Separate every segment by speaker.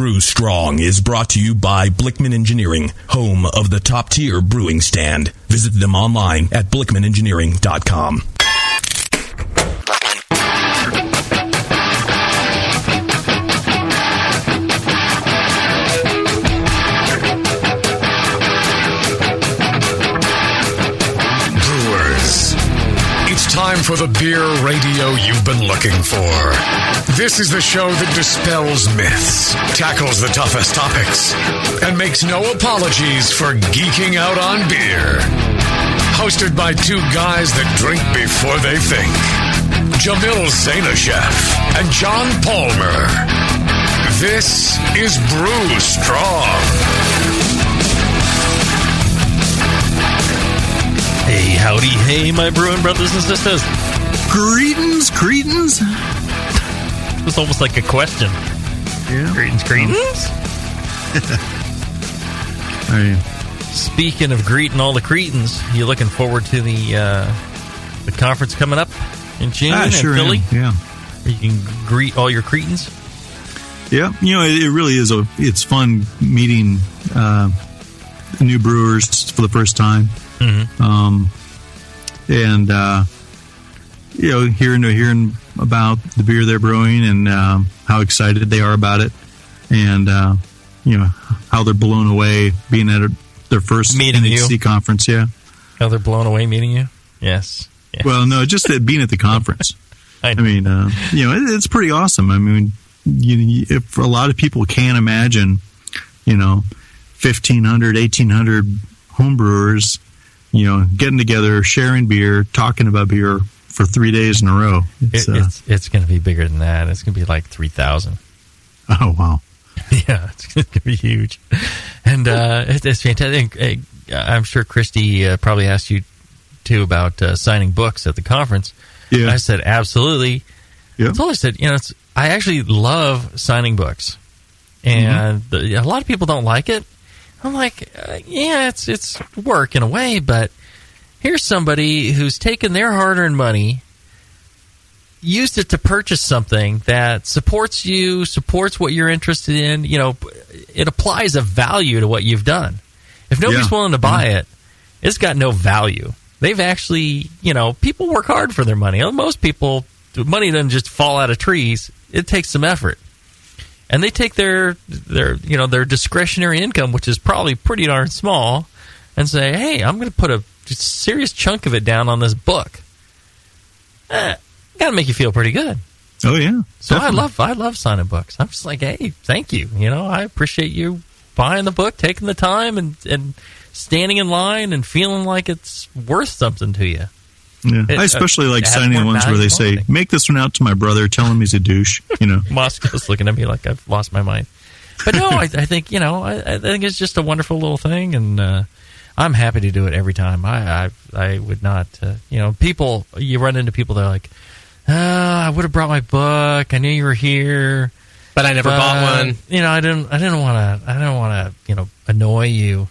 Speaker 1: Brew Strong is brought to you by Blickman Engineering, home of the top-tier brewing stand. Visit them online at blickmanengineering.com.
Speaker 2: Time for the beer radio you've been looking for. This is the show that dispels myths, tackles the toughest topics, and makes no apologies for geeking out on beer. Hosted by two guys that drink before they think. Jamil and John Palmer. This is Brew Strong.
Speaker 3: Hey, howdy, hey, my brewing brothers and sisters.
Speaker 4: Greetings.
Speaker 3: It was almost like a question.
Speaker 4: Yeah.
Speaker 3: Greetings. Speaking of greeting all the cretins, you looking forward to the conference coming up in June in Philly?
Speaker 4: Yeah.
Speaker 3: Where you can greet all your cretins?
Speaker 4: Yeah, it really is. It's fun meeting new brewers for the first time.
Speaker 3: Mm-hmm.
Speaker 4: Hearing about the beer they're brewing and how excited they are about it, and how they're blown away being at their first
Speaker 3: meeting
Speaker 4: NHC conference. Yeah,
Speaker 3: how they're blown away meeting you. Yes.
Speaker 4: Well, no, just being at the conference. I mean, it's pretty awesome. I mean, if a lot of people can't imagine, 1,500, 1,800 homebrewers, getting together, sharing beer, talking about beer for 3 days in a row.
Speaker 3: It's going to be bigger than that. It's going to be like 3,000.
Speaker 4: Oh, wow.
Speaker 3: Yeah, it's going to be huge. And it's fantastic. I'm sure Christy probably asked you, too, about signing books at the conference.
Speaker 4: Yeah.
Speaker 3: I said, absolutely.
Speaker 4: Yeah.
Speaker 3: I said, I actually love signing books. And a lot of people don't like it. I'm like, it's work in a way, but here's somebody who's taken their hard-earned money, used it to purchase something that supports you, supports what you're interested in. It applies a value to what you've done. If nobody's willing to buy it, it's got no value. They've actually, people work hard for their money. Most people, money doesn't just fall out of trees. It takes some effort. And they take their discretionary income, which is probably pretty darn small, and say, "Hey, I'm going to put a serious chunk of it down on this book." Got to make you feel pretty good.
Speaker 4: Oh yeah.
Speaker 3: So
Speaker 4: definitely.
Speaker 3: I love signing books. I'm just like, hey, thank you. I appreciate you buying the book, taking the time, and standing in line and feeling like it's worth something to you.
Speaker 4: Yeah. I especially like signing ones where they say, "Make this one out to my brother. Tell him he's a douche."
Speaker 3: Moscow's looking at me like I've lost my mind. But no, I think I think it's just a wonderful little thing, and I'm happy to do it every time. I would not. People, you run into people that are like, I would have brought my book. I knew you were here,
Speaker 5: but I never bought one.
Speaker 3: I didn't want to annoy you.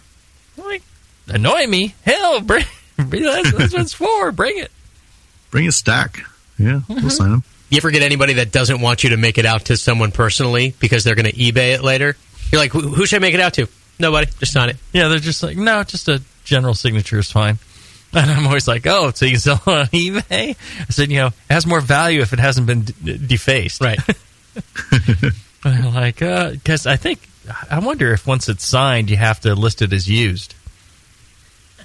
Speaker 3: I'm like, annoy me? Hell, bring. That's what it's for. Bring it.
Speaker 4: Bring a stack. Yeah, we'll sign them.
Speaker 5: You ever get anybody that doesn't want you to make it out to someone personally because they're going to eBay it later? You're like, who should I make it out to? Nobody. Just sign it.
Speaker 3: Yeah, they're just like, no, just a general signature is fine. And I'm always like, oh, so you can sell it on eBay? I said, it has more value if it hasn't been defaced.
Speaker 5: Right.
Speaker 3: Like, because I wonder if once it's signed, you have to list it as used.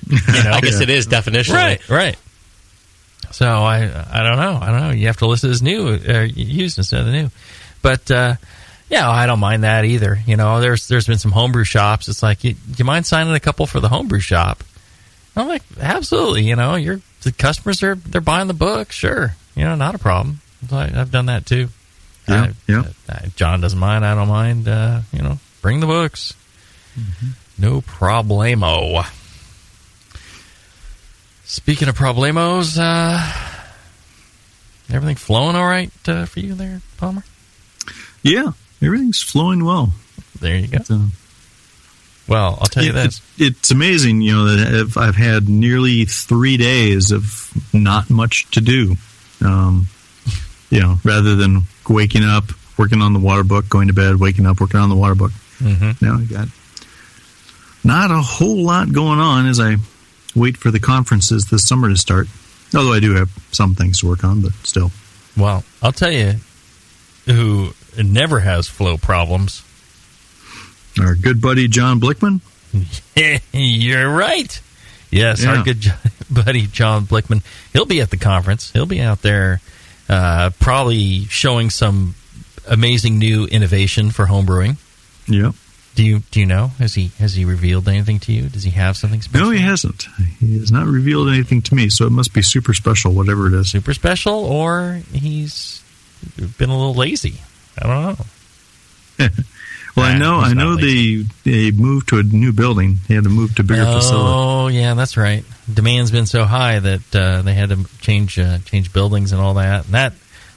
Speaker 5: I guess it is definitionally.
Speaker 3: Right. So I don't know. You have to list it as new, used instead of new. But I don't mind that either. There's been some homebrew shops. It's like, you mind signing a couple for the homebrew shop? I'm like, absolutely. The customers they're buying the book. Sure, not a problem. I've done that too.
Speaker 4: Yeah.
Speaker 3: John doesn't mind. I don't mind. Bring the books. Mm-hmm. No problemo. Speaking of problemos, everything flowing all right for you there, Palmer?
Speaker 4: Yeah, everything's flowing well.
Speaker 3: There you go. Well, I'll tell you this.
Speaker 4: It's amazing, that I've had nearly 3 days of not much to do. Rather than waking up, working on the water book, going to bed, waking up, working on the water book.
Speaker 3: Mm-hmm.
Speaker 4: Now I got not a whole lot going on as I wait for the conferences this summer to start. Although I do have some things to work on, but still.
Speaker 3: Well, I'll tell you who never has flow problems.
Speaker 4: Our good buddy John Blickman.
Speaker 3: You're right. Yes, our good buddy John Blickman. He'll be at the conference. He'll be out there probably showing some amazing new innovation for homebrewing.
Speaker 4: Yeah.
Speaker 3: Do you know? Has he revealed anything to you? Does he have something special?
Speaker 4: No, he hasn't. He has not revealed anything to me, so it must be super special, whatever it is.
Speaker 3: Super special, or he's been a little lazy. I don't know.
Speaker 4: Well, I know they moved to a new building. They had to move to a bigger facility.
Speaker 3: Oh, yeah, that's right. Demand's been so high that they had to change buildings and all that. And that,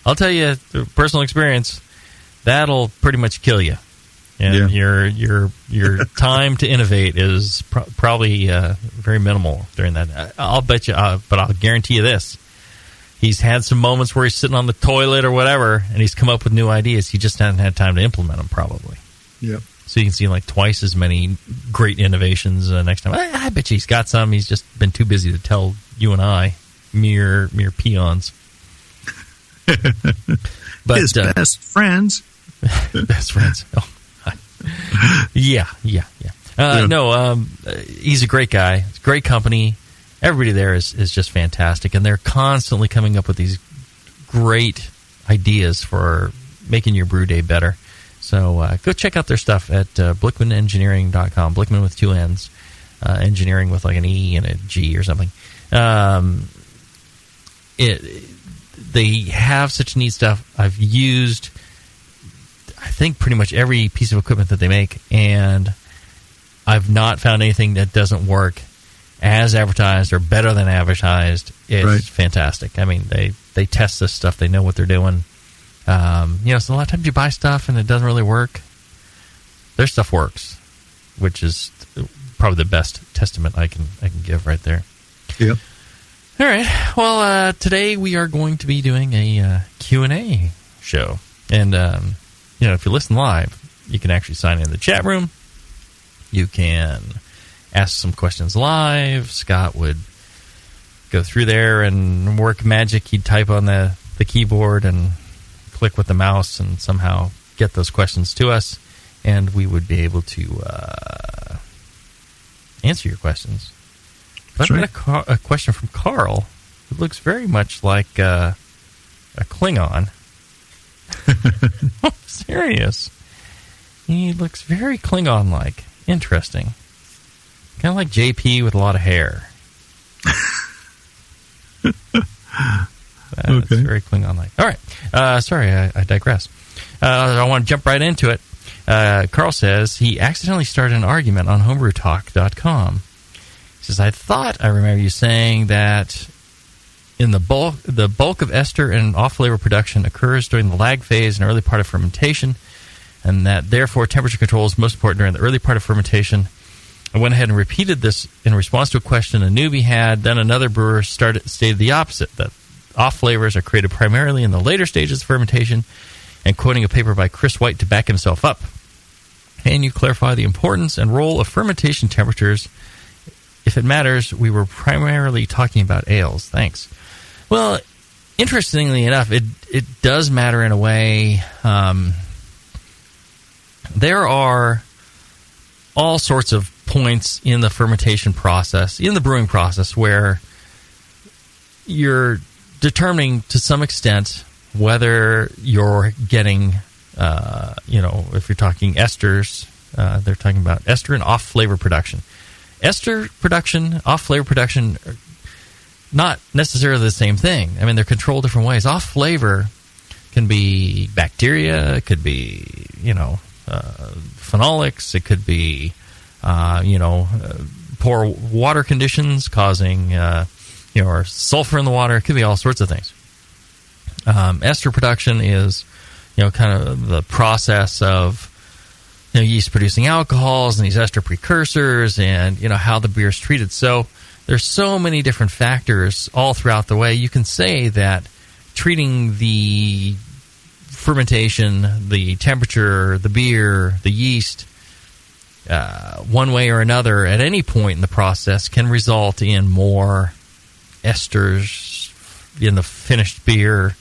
Speaker 3: I'll tell you, through personal experience, that'll pretty much kill you. And your time to innovate is probably very minimal during that. I'll bet you, but I'll guarantee you this. He's had some moments where he's sitting on the toilet or whatever, and he's come up with new ideas. He just hasn't had time to implement them, probably.
Speaker 4: Yep.
Speaker 3: So you can see like twice as many great innovations next time. I bet you he's got some. He's just been too busy to tell you and I, mere peons. But
Speaker 4: his best friends.
Speaker 3: Best friends. Oh. Yeah. No, he's a great guy. It's a great company. Everybody there is just fantastic, and they're constantly coming up with these great ideas for making your brew day better. So go check out their stuff at BlickmanEngineering.com. Blickman with two N's, engineering with like an E and a G or something. They have such neat stuff. I've used, I think, pretty much every piece of equipment that they make, and I've not found anything that doesn't work as advertised or better than advertised. It's fantastic. I mean, they test this stuff. They know what they're doing. So a lot of times you buy stuff and it doesn't really work. Their stuff works, which is probably the best testament I can give right there.
Speaker 4: Yep.
Speaker 3: All right. Well, today we are going to be doing a Q&A show. And, if you listen live, you can actually sign in the chat room. You can ask some questions live. Scott would go through there and work magic. He'd type on the keyboard and click with the mouse and somehow get those questions to us, and we would be able to answer your questions. But I've got a question from Carl, who looks very much like a Klingon. I'm serious. He looks very Klingon-like. Interesting. Kind of like JP with a lot of hair. That's very Klingon-like. All right. Sorry, I digress. I want to jump right into it. Carl says he accidentally started an argument on homebrewtalk.com. He says, I thought I remember you saying that in the bulk of ester and off-flavor production occurs during the lag phase and early part of fermentation, and that therefore temperature control is most important during the early part of fermentation. I went ahead and repeated this in response to a question a newbie had. Then another brewer stated the opposite, that off-flavors are created primarily in the later stages of fermentation, and quoting a paper by Chris White to back himself up. And you clarify the importance and role of fermentation temperatures. If it matters, we were primarily talking about ales. Thanks. Well, interestingly enough, it does matter in a way. There are all sorts of points in the fermentation process, in the brewing process, where you're determining to some extent whether you're getting, if you're talking esters, they're talking about ester and off-flavor production. Ester production, off-flavor production, are not necessarily the same thing. I mean, they're controlled different ways. Off-flavor can be bacteria, it could be, phenolics, it could be, poor water conditions causing, or sulfur in the water. It could be all sorts of things. Ester production is, kind of the process of, yeast producing alcohols and these ester precursors and, how the beer is treated. So there's so many different factors all throughout the way. You can say that treating the fermentation, the temperature, the beer, the yeast, one way or another at any point in the process can result in more esters in the finished beer,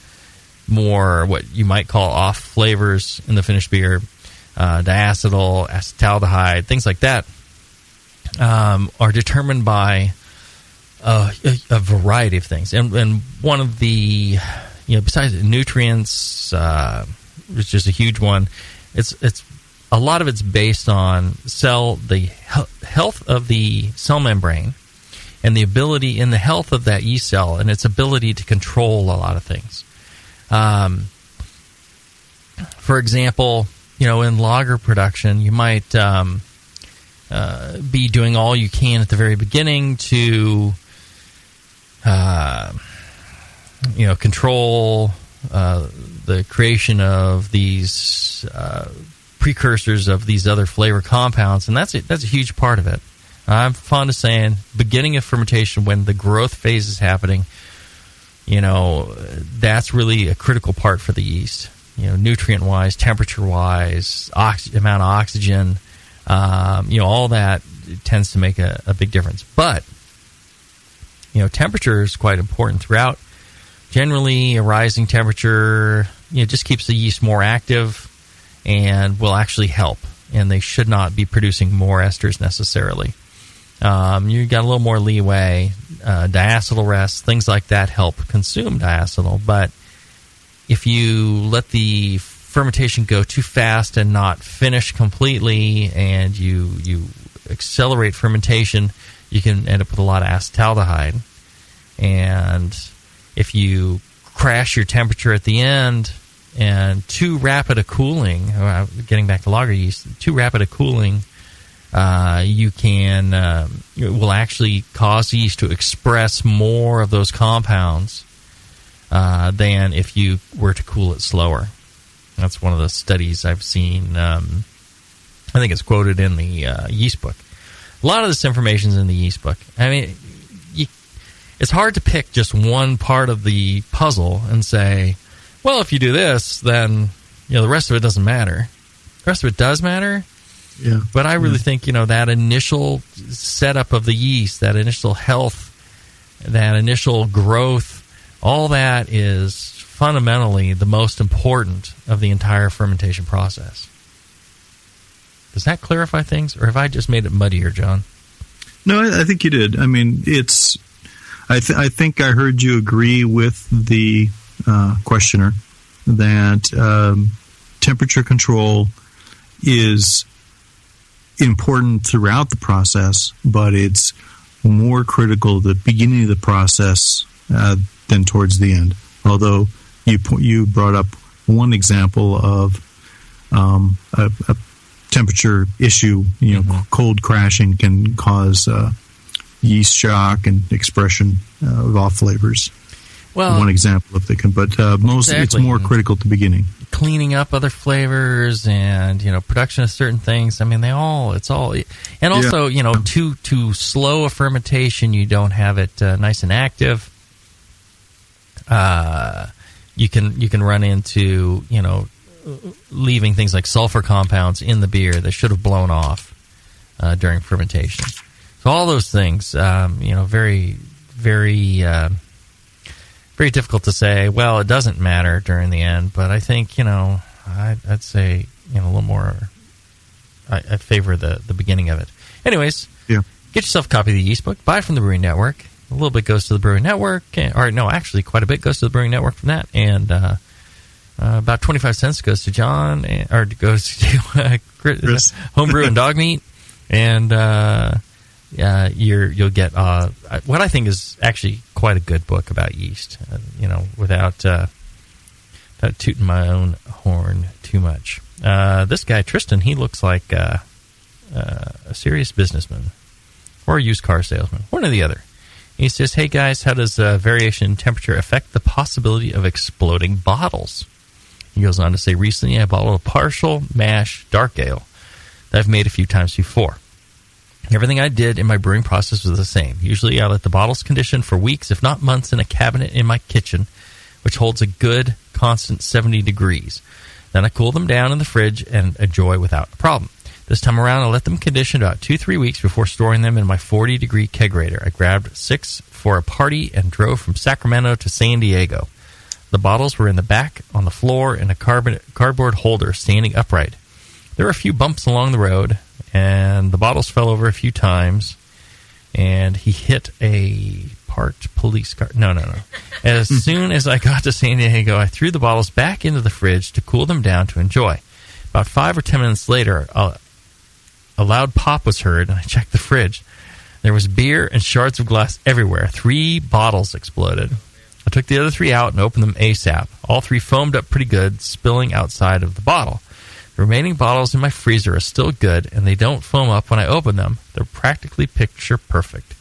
Speaker 3: more what you might call off flavors in the finished beer, diacetyl, acetaldehyde, things like that, are determined by a variety of things. And one of the, besides nutrients, which is a huge one, it's a lot of it's based on the health of the cell membrane and the ability in the health of that yeast cell and its ability to control a lot of things. For example, in lager production, you might be doing all you can at the very beginning to control the creation of these precursors of these other flavor compounds, and that's a huge part of it. I'm fond of saying beginning of fermentation, when the growth phase is happening, that's really a critical part for the yeast. Nutrient-wise, temperature-wise, amount of oxygen, all that tends to make a big difference. But, temperature is quite important throughout. Generally, a rising temperature, just keeps the yeast more active and will actually help. And they should not be producing more esters necessarily. You got a little more leeway. Diacetyl rests, things like that help consume diacetyl. But if you let the fermentation go too fast and not finish completely, and you accelerate fermentation, you can end up with a lot of acetaldehyde. And if you crash your temperature at the end, and too rapid a cooling, getting back to lager yeast, too rapid a cooling, will actually cause yeast to express more of those compounds than if you were to cool it slower. That's one of the studies I've seen. I think it's quoted in the yeast book. A lot of this information is in the yeast book. I mean, it's hard to pick just one part of the puzzle and say, well, if you do this, then the rest of it doesn't matter. The rest of it does matter.
Speaker 4: Yeah.
Speaker 3: But I really think, that initial setup of the yeast, that initial health, that initial growth, all that is fundamentally the most important of the entire fermentation process. Does that clarify things, or have I just made it muddier, John?
Speaker 4: No, I think you did. I mean, I think I heard you agree with the questioner that temperature control is important throughout the process, but it's more critical at the beginning of the process than towards the end. Although you brought up one example of a temperature issue, cold crashing can cause yeast shock and expression of off flavors.
Speaker 3: Well,
Speaker 4: one example, if they can, but mostly it's more critical at the beginning. Cleaning
Speaker 3: up other flavors and production of certain things. I mean, it's all, and also too slow a fermentation. You don't have it nice and active. You can run into leaving things like sulfur compounds in the beer that should have blown off during fermentation. So all those things, very, very. Very difficult to say, well, it doesn't matter during the end, but I think, I'd say, a little more, I favor the beginning of it. Anyways, get yourself a copy of the yeast book, buy it from the Brewing Network. A little bit goes to the Brewing Network, actually quite a bit goes to the Brewing Network from that, and about 25 cents goes to John, or goes to Chris. Homebrew and Dog Meat, and you'll get what I think is actually quite a good book about yeast. Without tooting my own horn too much. This guy Tristan, he looks like a serious businessman or a used car salesman, one or the other. He says, "Hey guys, how does variation in temperature affect the possibility of exploding bottles?" He goes on to say, "Recently I bottled a partial mash dark ale that I've made a few times before. Everything I did in my brewing process was the same. Usually I let the bottles condition for weeks, if not months, in a cabinet in my kitchen, which holds a good constant 70 degrees. Then I cool them down in the fridge and enjoy without a problem. This time around, I let them condition about 2-3 weeks before storing them in my 40-degree kegerator. I grabbed 6 for a party and drove from Sacramento to San Diego. The bottles were in the back on the floor in a cardboard holder standing upright. There were a few bumps along the road, and the bottles fell over a few times, and he hit a parked police car. No. As soon as I got to San Diego, I threw the bottles back into the fridge to cool them down to enjoy. About 5 or 10 minutes later, a loud pop was heard, and I checked the fridge. There was beer and shards of glass everywhere. 3 bottles exploded. I took the other 3 out and opened them ASAP. All 3 foamed up pretty good, spilling outside of the bottle. The remaining bottles in my freezer are still good, and they don't foam up when I open them. They're practically picture perfect.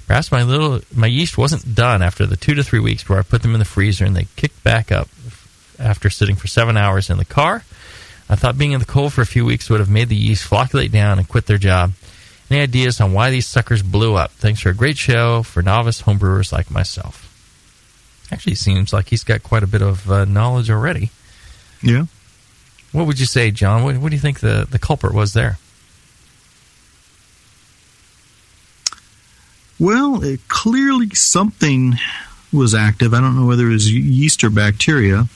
Speaker 3: Perhaps my yeast wasn't done after the 2 to 3 weeks where I put them in the freezer and they kicked back up after sitting for 7 hours in the car. I thought being in the cold for a few weeks would have made the yeast flocculate down and quit their job. Any ideas on why these suckers blew up? Thanks for a great show for novice homebrewers like myself. Actually, seems like he's got quite a bit of knowledge already.
Speaker 4: Yeah.
Speaker 3: What would you say, John? What do you think the culprit was there?
Speaker 4: Well, clearly something was active. I don't know whether it was yeast or bacteria,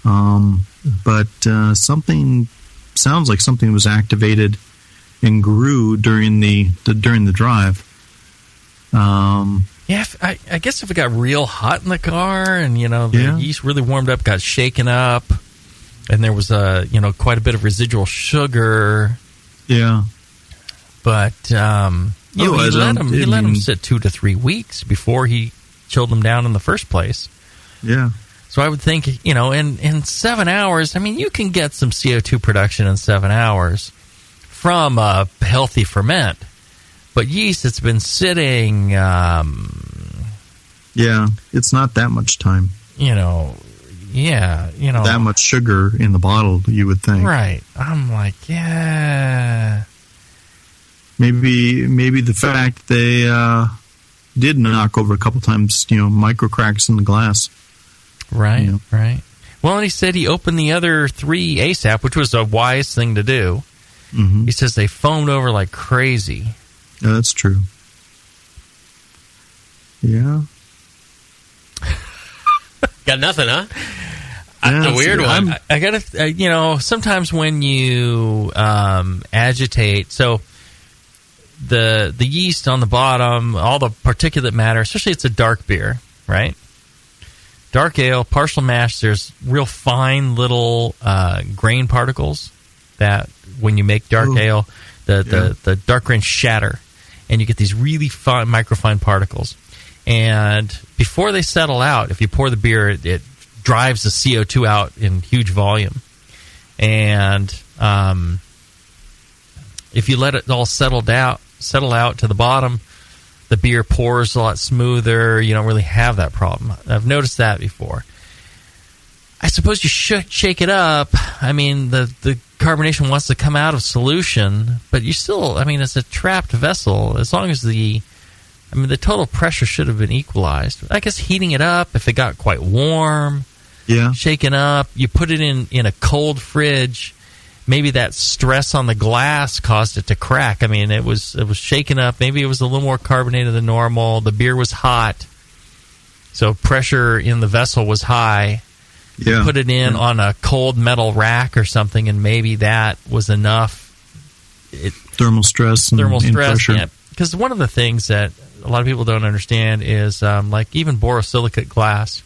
Speaker 4: but something sounds like something was activated and grew during the drive.
Speaker 3: Yeah, I guess if it got real hot in the car and, the yeast really warmed up, got shaken up, and there was quite a bit of residual sugar.
Speaker 4: Yeah.
Speaker 3: But he let him sit 2 to 3 weeks before he chilled them down in the first place.
Speaker 4: Yeah.
Speaker 3: So I would think, in 7 hours, you can get some CO2 production in 7 hours from a healthy ferment. But yeast, it's been sitting...
Speaker 4: yeah, it's not that much time. That much sugar in the bottle, you would think.
Speaker 3: Right. I'm like, yeah...
Speaker 4: Maybe the fact they did knock over a couple times, micro cracks in the glass.
Speaker 3: Right, right. Well, and he said he opened the other 3 ASAP, which was a wise thing to do. Mm-hmm. He says they foamed over like crazy.
Speaker 4: Yeah, that's true. Yeah.
Speaker 5: Got nothing, huh?
Speaker 4: Yeah,
Speaker 5: that's a weird one.
Speaker 3: I got to, sometimes when you agitate, so the yeast on the bottom, all the particulate matter, especially it's a dark beer, right? Dark ale, partial mash, there's real fine little grain particles that when you make dark ale, the dark grains shatter, and you get these really fine, microfine particles. And before they settle out, if you pour the beer, it drives the CO2 out in huge volume. And if you let it all settle out to the bottom, the beer pours a lot smoother. You don't really have that problem. I've noticed that before. I suppose you should shake it up. The carbonation wants to come out of solution, but you still, it's a trapped vessel. As long as the total pressure should have been equalized. I guess heating it up, if it got quite warm, shaken up, you put it in a cold fridge, maybe that stress on the glass caused it to crack. It was shaken up. Maybe it was a little more carbonated than normal. The beer was hot, so pressure in the vessel was high. You put it in on a cold metal rack or something, and maybe that was enough.
Speaker 4: Thermal stress and pressure.
Speaker 3: Yeah. Because one of the things that a lot of people don't understand is like even borosilicate glass,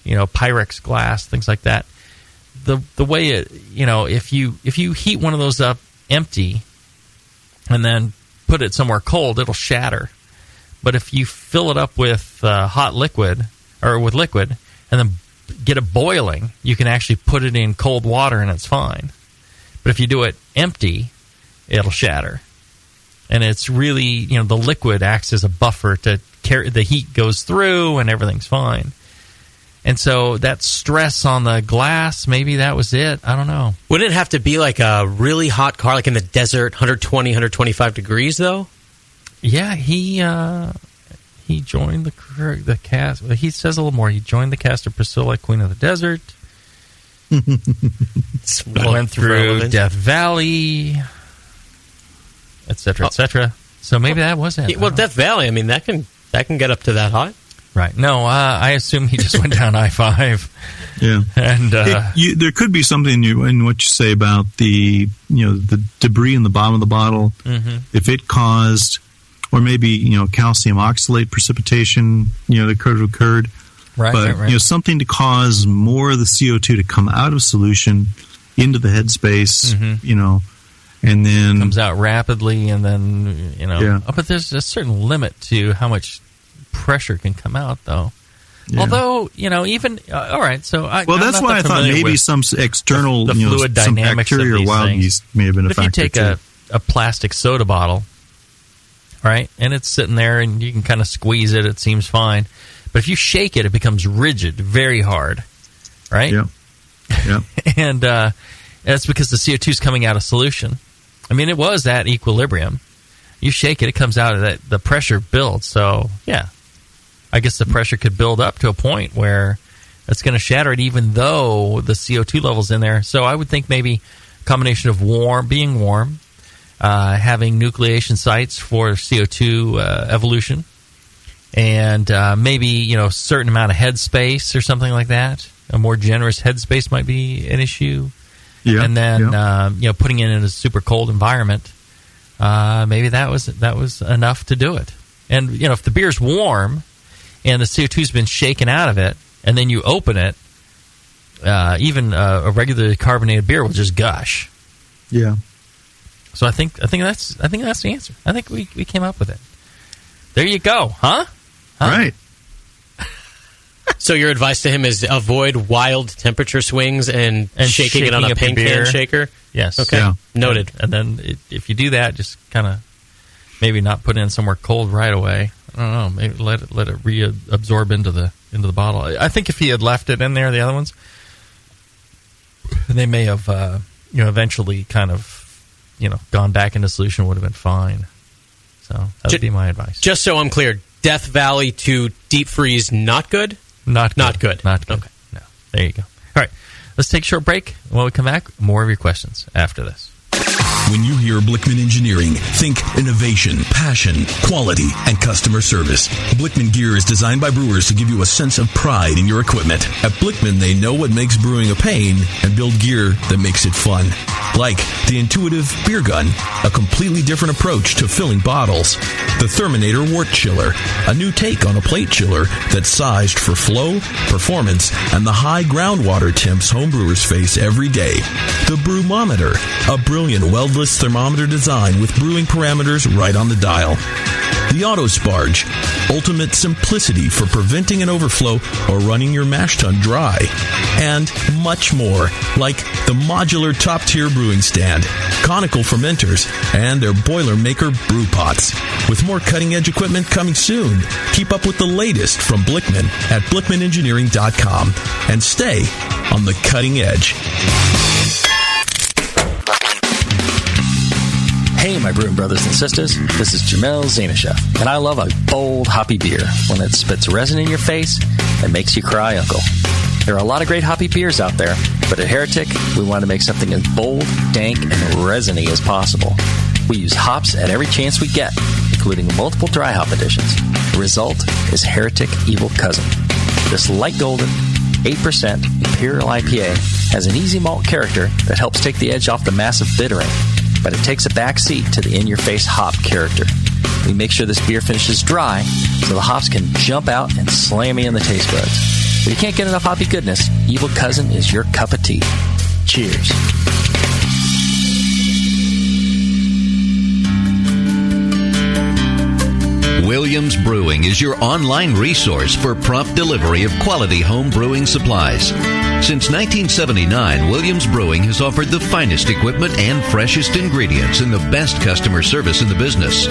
Speaker 3: Pyrex glass, things like that. The way it, if you heat one of those up empty and then put it somewhere cold, it'll shatter. But if you fill it up with hot liquid or with liquid and then get it boiling, you can actually put it in cold water and it's fine. But if you do it empty, it'll shatter. And it's really, the liquid acts as a buffer to carry, the heat goes through and everything's fine. And so that stress on the glass, maybe that was it. I don't know.
Speaker 5: Wouldn't it have to be like a really hot car, like in the desert, 120, 125 degrees, though?
Speaker 3: Yeah, he joined the cast. He says a little more. He joined the cast of Priscilla, Queen of the Desert. I went through Death Valley, etc., etc. So maybe that was it.
Speaker 5: Well, Death Valley, I mean, that can get up to that high.
Speaker 3: Right. No, I assume he just went down I-5.
Speaker 4: Yeah.
Speaker 3: And
Speaker 4: there could be something in what you say about the debris in the bottom of the bottle.
Speaker 3: Mm-hmm.
Speaker 4: If it caused, or maybe calcium oxalate precipitation, that could have occurred.
Speaker 3: Right.
Speaker 4: But
Speaker 3: right.
Speaker 4: Something to cause more of the CO2 to come out of solution into the headspace. And then
Speaker 3: comes out rapidly, and then
Speaker 4: Yeah.
Speaker 3: But there's a certain limit to how much pressure can come out, though.
Speaker 4: Yeah.
Speaker 3: Although even all right, so I'm
Speaker 4: that's
Speaker 3: not
Speaker 4: why
Speaker 3: that
Speaker 4: I thought
Speaker 3: familiar
Speaker 4: maybe
Speaker 3: with
Speaker 4: some external,
Speaker 3: the fluid
Speaker 4: some
Speaker 3: dynamics
Speaker 4: bacteria
Speaker 3: of
Speaker 4: or
Speaker 3: these
Speaker 4: wild
Speaker 3: things.
Speaker 4: yeast may have been a
Speaker 3: But if
Speaker 4: factor
Speaker 3: you take a plastic soda bottle, right, and it's sitting there, and you can kind of squeeze it, it seems fine. But if you shake it, it becomes rigid, very hard, right?
Speaker 4: Yeah.
Speaker 3: And that's because the CO2 is coming out of solution. I mean, it was at equilibrium. You shake it, it comes out of that. The pressure builds. So, yeah, I guess the pressure could build up to a point where it's going to shatter it, even though the CO2 level's in there. So I would think maybe a combination of being warm, having nucleation sites for CO2 evolution, and maybe a certain amount of headspace or something like that. A more generous headspace might be an issue.
Speaker 4: Yeah.
Speaker 3: And then putting it in a super cold environment, maybe that was enough to do it. And if the beer's warm and the CO2's been shaken out of it, and then you open it, even a regularly carbonated beer will just gush.
Speaker 4: Yeah.
Speaker 3: So I think that's the answer. I think we came up with it. There you go, huh?
Speaker 4: Right.
Speaker 5: So your advice to him is avoid wild temperature swings and shaking it on a paint can shaker?
Speaker 3: Yes.
Speaker 5: Okay.
Speaker 4: Yeah.
Speaker 5: Noted.
Speaker 3: And then if you do that, just kind of maybe not put it in somewhere cold right away. I don't know. Maybe let it reabsorb into the bottle. I think if he had left it in there, the other ones, they may have eventually kind of gone back into solution. Would have been fine. So that would be my advice.
Speaker 5: Just so I'm clear, Death Valley to deep freeze, not good?
Speaker 3: Not good.
Speaker 5: Not good.
Speaker 3: Not good.
Speaker 5: Okay.
Speaker 3: No. There you go. All right. Let's take a short break. When we come back, more of your questions after this.
Speaker 1: When you hear Blickman Engineering, think innovation, passion, quality, and customer service. Blickman gear is designed by brewers to give you a sense of pride in your equipment. At Blickman, they know what makes brewing a pain and build gear that makes it fun. Like the intuitive beer gun, a completely different approach to filling bottles. The Therminator Wort Chiller, a new take on a plate chiller that's sized for flow, performance, and the high groundwater temps homebrewers face every day. The Brewmometer, a brilliant weldless thermometer design with brewing parameters right on the dial. The Autosparge, ultimate simplicity for preventing an overflow or running your mash tun dry. And much more, like the modular top-tier brewing stand, conical fermenters, and their Boilermaker brew pots. With more cutting-edge equipment coming soon, keep up with the latest from Blickman at blickmanengineering.com and stay on the cutting edge.
Speaker 6: Hey, my brewing brothers and sisters, this is Jamil Zainashev, and I love a bold, hoppy beer, one that spits resin in your face and makes you cry uncle. There are a lot of great hoppy beers out there, but at Heretic, we want to make something as bold, dank, and resiny as possible. We use hops at every chance we get, including multiple dry hop additions. The result is Heretic Evil Cousin. This light golden, 8% Imperial IPA has an easy malt character that helps take the edge off the massive bittering, but it takes a back seat to the in-your-face hop character. We make sure this beer finishes dry so the hops can jump out and slam you in the taste buds. If you can't get enough hoppy goodness, Evil Cousin is your cup of tea. Cheers.
Speaker 7: Williams Brewing is your online resource for prompt delivery of quality home brewing supplies. Since 1979, Williams Brewing has offered the finest equipment and freshest ingredients and the best customer service in the business.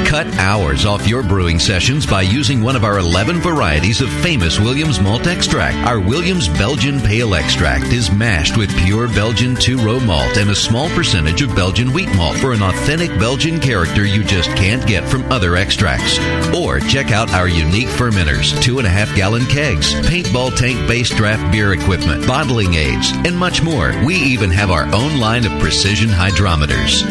Speaker 7: Cut hours off your brewing sessions by using one of our 11 varieties of famous Williams malt extract. Our Williams Belgian Pale Extract is mashed with pure Belgian two-row malt and a small percentage of Belgian wheat malt for an authentic Belgian character you just can't get from other extracts. Or check out our unique fermenters, 2.5-gallon kegs, paintball tank-based draft beer equipment, bottling aids, and much more. We even have our own line of precision hydrometers.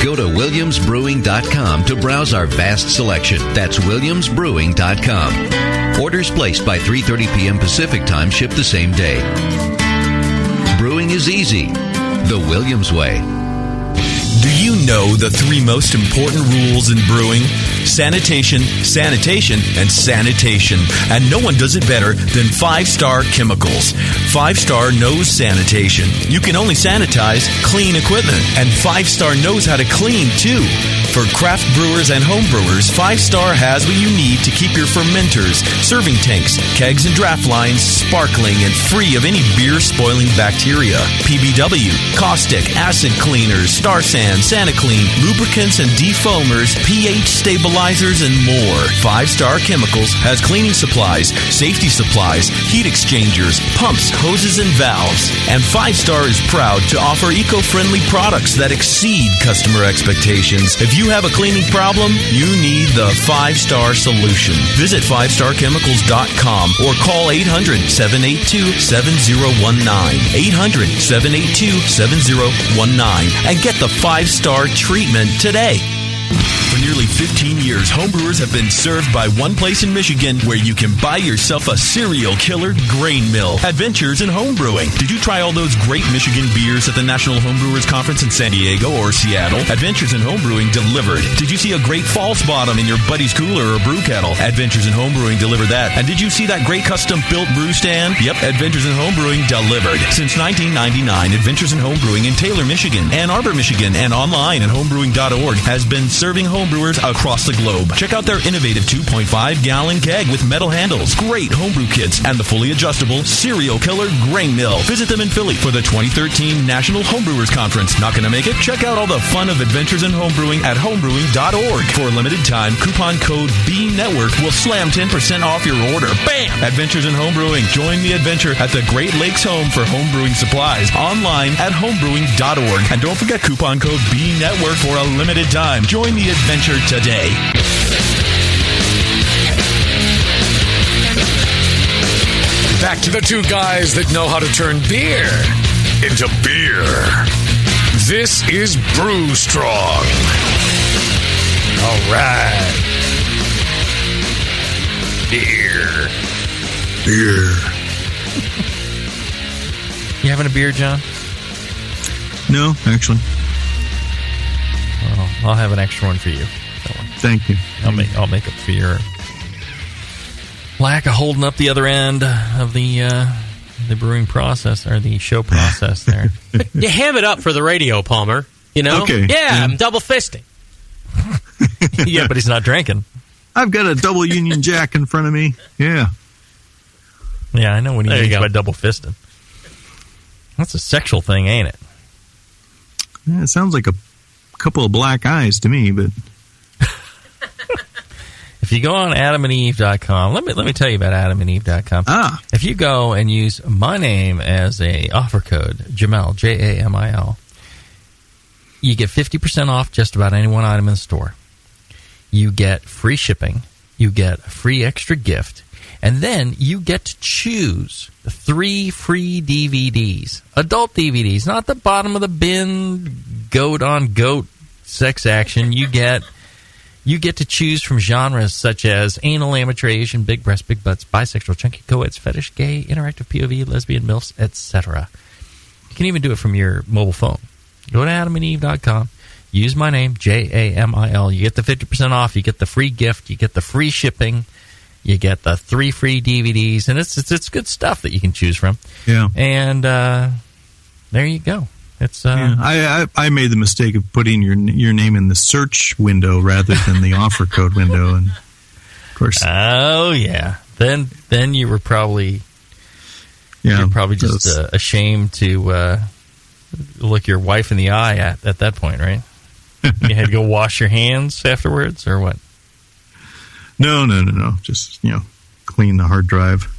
Speaker 7: Go to WilliamsBrewing.com to browse our vast selection. That's WilliamsBrewing.com. Orders placed by 3:30 p.m. Pacific Time ship the same day. Brewing is easy. The Williams way.
Speaker 1: Do you know the 3 most important rules in brewing? Sanitation, sanitation, and sanitation. And no one does it better than 5-Star Chemicals. 5-Star knows sanitation. You can only sanitize clean equipment. And 5-Star knows how to clean, too. For craft brewers and home brewers, 5-Star has what you need to keep your fermenters, serving tanks, kegs, and draft lines sparkling and free of any beer-spoiling bacteria. PBW, caustic, acid cleaners, Star San, SaniClean, lubricants and defoamers, pH stabilizers, and more. 5-Star Chemicals has cleaning supplies, safety supplies, heat exchangers, pumps, hoses, and valves. And 5-Star is proud to offer eco-friendly products that exceed customer expectations. If you have a cleaning problem, you need the 5-Star solution. Visit 5starchemicals.com or call 800-782-7019. 800-782-7019 and get the 5-Star treatment today. For nearly 15 years, homebrewers have been served by one place in Michigan where you can buy yourself a serial killer grain mill. Adventures in Homebrewing. Did you try all those great Michigan beers at the National Homebrewers Conference in San Diego or Seattle? Adventures in Homebrewing delivered. Did you see a great false bottom in your buddy's cooler or brew kettle? Adventures in Homebrewing delivered that. And did you see that great custom-built brew stand? Yep, Adventures in Homebrewing delivered. Since 1999, Adventures in Homebrewing in Taylor, Michigan, Ann Arbor, Michigan, and online at homebrewing.org has been serving homebrewers across the globe. Check out their innovative 2.5-gallon keg with metal handles, great homebrew kits, and the fully adjustable serial killer grain mill. Visit them in Philly for the 2013 National Homebrewers Conference. Not going to make it? Check out all the fun of Adventures in Homebrewing at homebrewing.org. For a limited time, coupon code BNetwork will slam 10% off your order. Bam! Adventures in Homebrewing. Join the adventure at the Great Lakes home for homebrewing supplies. Online at homebrewing.org. And don't forget coupon code BNetwork for a limited time. Join the adventure today.
Speaker 2: Back to the 2 guys that know how to turn beer into beer. This is Brew Strong. All right. Beer.
Speaker 3: You having a beer, John?
Speaker 4: No, actually.
Speaker 3: Well, I'll have an extra one for you.
Speaker 4: Thank you.
Speaker 3: I'll make up for your lack of holding up the other end of the brewing process or the show process there.
Speaker 5: You ham it up for the radio, Palmer. You know?
Speaker 4: Okay.
Speaker 5: Yeah, I'm double fisting.
Speaker 3: Yeah, but he's not drinking.
Speaker 4: I've got a double Union Jack in front of me. Yeah.
Speaker 3: Yeah, I know what he
Speaker 5: There you
Speaker 3: means
Speaker 5: go.
Speaker 3: by double fisting. That's a sexual thing, ain't it?
Speaker 4: Yeah, it sounds like a couple of black eyes to me, but
Speaker 3: If you go on adamandeve.com, let me tell you about adamandeve.com. If you go and use my name as a offer code, Jamil, Jamil, you get 50% off just about any one item in the store. You get free shipping. You get a free extra gift. And then you get to choose 3 free DVDs. Adult DVDs, not the bottom of the bin, goat on goat sex action. You get to choose from genres such as anal, amateur, Asian, big breasts, big butts, bisexual, chunky, co-eds, fetish, gay, interactive, POV, lesbian, MILFs, etc. You can even do it from your mobile phone. Go to adamandeve.com. Use my name, Jamil. You get the 50% off. You get the free gift. You get the free shipping. You get the 3 free DVDs. And it's good stuff that you can choose from.
Speaker 4: yeah.
Speaker 3: And there you go. It's
Speaker 4: I made the mistake of putting your name in the search window rather than the offer code window, and of course.
Speaker 3: Oh yeah. Then you were probably just ashamed to look your wife in the eye at that point, right? You had to go wash your hands afterwards, or what?
Speaker 4: No. Just, clean the hard drive.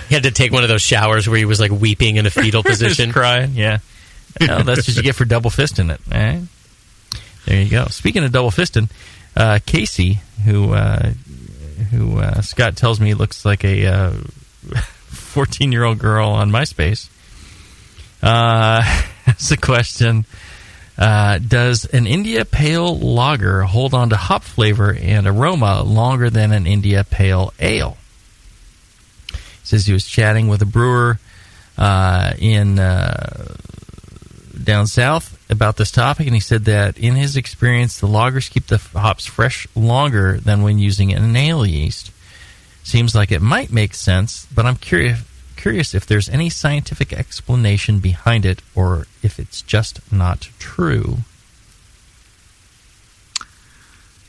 Speaker 5: He had to take one of those showers where he was like weeping in a fetal position.
Speaker 3: Just crying, yeah. Well, that's what you get for double fisting it. All right? There you go. Speaking of double fisting, Casey, who Scott tells me looks like a 14-year-old girl on MySpace, has a question. Does an India Pale Lager hold on to hop flavor and aroma longer than an India Pale Ale? He says he was chatting with a brewer in down south about this topic, and he said that in his experience, the lagers keep the hops fresh longer than when using an ale yeast. Seems like it might make sense, but I'm curious if there's any scientific explanation behind it, or if it's just not true.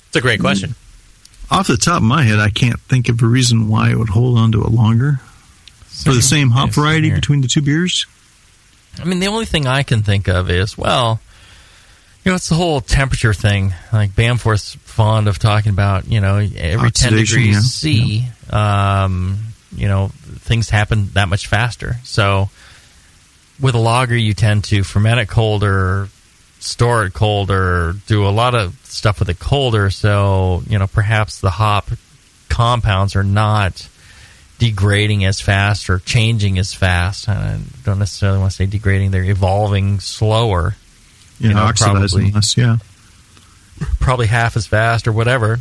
Speaker 5: It's a great question.
Speaker 4: Off the top of my head, I can't think of a reason why it would hold on to it longer. For the same hop variety between the two beers?
Speaker 3: I mean, the only thing I can think of is, it's the whole temperature thing. Like Bamforth's fond of talking about, every 10 degrees C, things happen that much faster. So with a lager, you tend to ferment it colder, store it colder, do a lot of stuff with it colder. So, perhaps the hop compounds are not degrading as fast or changing as fast. I don't necessarily want to say degrading. They're evolving slower.
Speaker 4: Oxidizing less, yeah.
Speaker 3: Probably half as fast or whatever.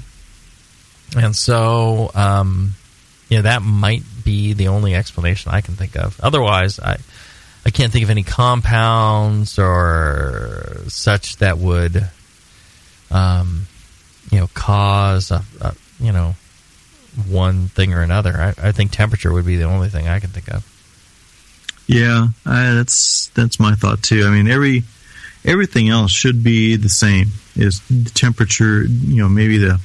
Speaker 3: And so, that might be the only explanation I can think of. Otherwise, I can't think of any compounds or such that would, cause one thing or another. I think temperature would be the only thing I can think of.
Speaker 4: Yeah, that's my thought too. I mean, everything else should be the same. Is the temperature, maybe the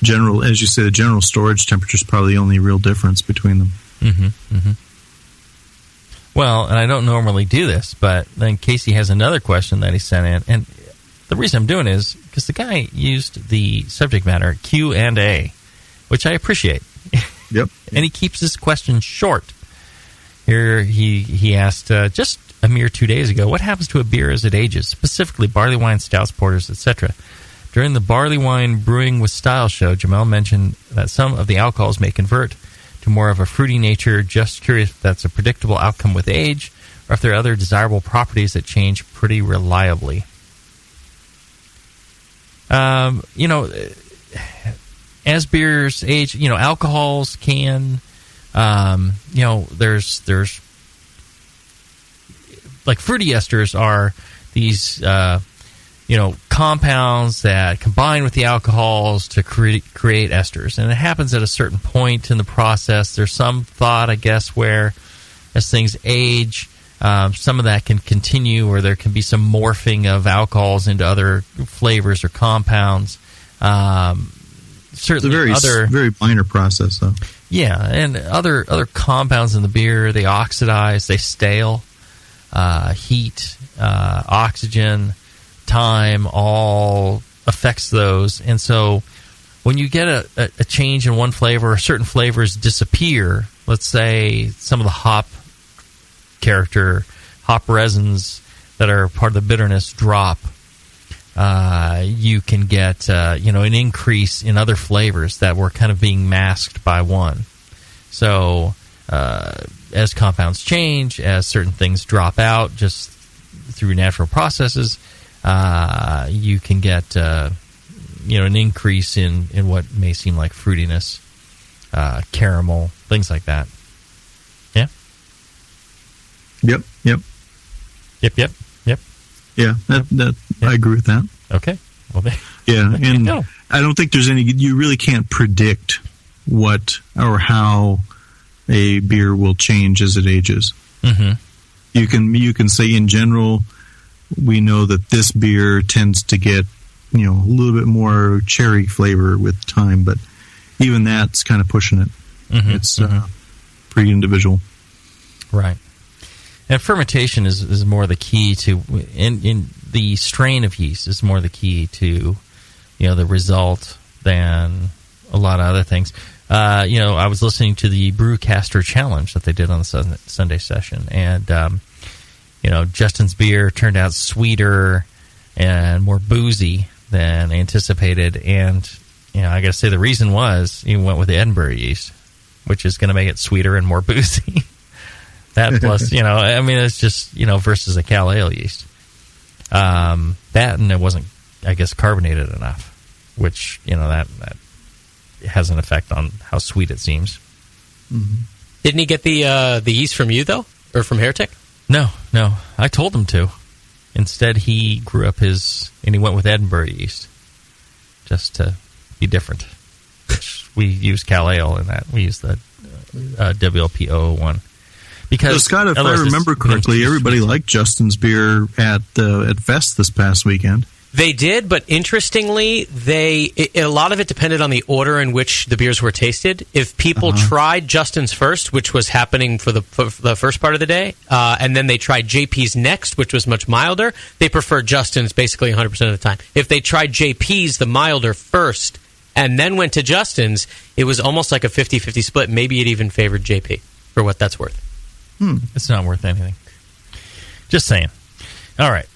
Speaker 4: general, as you say, the general storage temperature is probably the only real difference between them.
Speaker 3: Mm-hmm, mm-hmm. Well, and I don't normally do this, but then Casey has another question that he sent in, and the reason I'm doing it is because the guy used the subject matter Q&A, which I appreciate.
Speaker 4: Yep.
Speaker 3: And he keeps his question short. Here he asked, just a mere 2 days ago, what happens to a beer as it ages, specifically barley wine, stouts, porters, etc.? During the Barley Wine Brewing with Style show, Jamil mentioned that some of the alcohols may convert to more of a fruity nature. Just curious if that's a predictable outcome with age, or if there are other desirable properties that change pretty reliably. As beers age, alcohols can, there's like fruity esters are these, compounds that combine with the alcohols to create esters. And it happens at a certain point in the process. There's some thought, I guess, where as things age, some of that can continue, or there can be some morphing of alcohols into other flavors or compounds. Certainly,
Speaker 4: it's a very minor process, though.
Speaker 3: Yeah, and other compounds in the beer, they oxidize, they stale, heat, oxygen, time, all affects those. And so when you get a change in one flavor, or certain flavors disappear, let's say some of the hop resins that are part of the bitterness drop, you can get an increase in other flavors that were kind of being masked by one. So as compounds change, as certain things drop out just through natural processes, you can get an increase in what may seem like fruitiness, caramel, things like that. Yeah.
Speaker 4: Yep. Yeah, that I agree with that.
Speaker 3: Okay. Well,
Speaker 4: and I don't think there's any. You really can't predict what or how a beer will change as it ages.
Speaker 3: Mm-hmm.
Speaker 4: You can say in general, we know that this beer tends to get a little bit more cherry flavor with time, but even that's kind of pushing it.
Speaker 3: Mm-hmm.
Speaker 4: It's pretty individual,
Speaker 3: right? And fermentation is more the key to in the strain of yeast is more the key to, the result than a lot of other things. I was listening to the Brewcaster Challenge that they did on the Sunday session, and Justin's beer turned out sweeter and more boozy than anticipated, and I got to say the reason was he went with the Edinburgh yeast, which is going to make it sweeter and more boozy. That plus, it's just, versus a Cal Ale yeast. That, and it wasn't, I guess, carbonated enough, which, that has an effect on how sweet it seems.
Speaker 5: Mm-hmm. Didn't he get the yeast from you, though? Or from Heretic?
Speaker 3: No. I told him to. Instead, he grew up and he went with Edinburgh yeast, just to be different. Which we use Cal Ale in that. We use the WLP 001. Because,
Speaker 4: Scott, if I remember correctly, everybody liked Justin's beer at Fest this past weekend.
Speaker 5: They did, but interestingly, a lot of it depended on the order in which the beers were tasted. If people tried Justin's first, which was happening for the first part of the day, and then they tried JP's next, which was much milder, they preferred Justin's basically 100% of the time. If they tried JP's, the milder, first, and then went to Justin's, it was almost like a 50-50 split. Maybe it even favored JP, for what that's worth.
Speaker 3: It's not worth anything. Just saying. All right.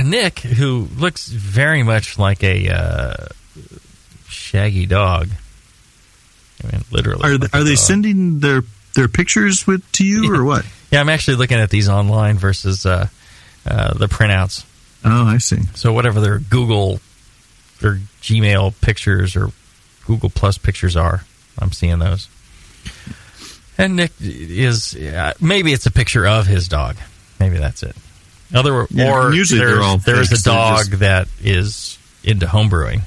Speaker 3: Nick, who looks very much like a shaggy dog. I mean, literally.
Speaker 4: Are they sending their pictures to you or what?
Speaker 3: Yeah, I'm actually looking at these online versus the printouts.
Speaker 4: Oh, I see.
Speaker 3: So whatever their Gmail pictures or Google Plus pictures are, I'm seeing those. And Nick is maybe it's a picture of his dog. Maybe that's it. Or there's a dog that is into homebrewing.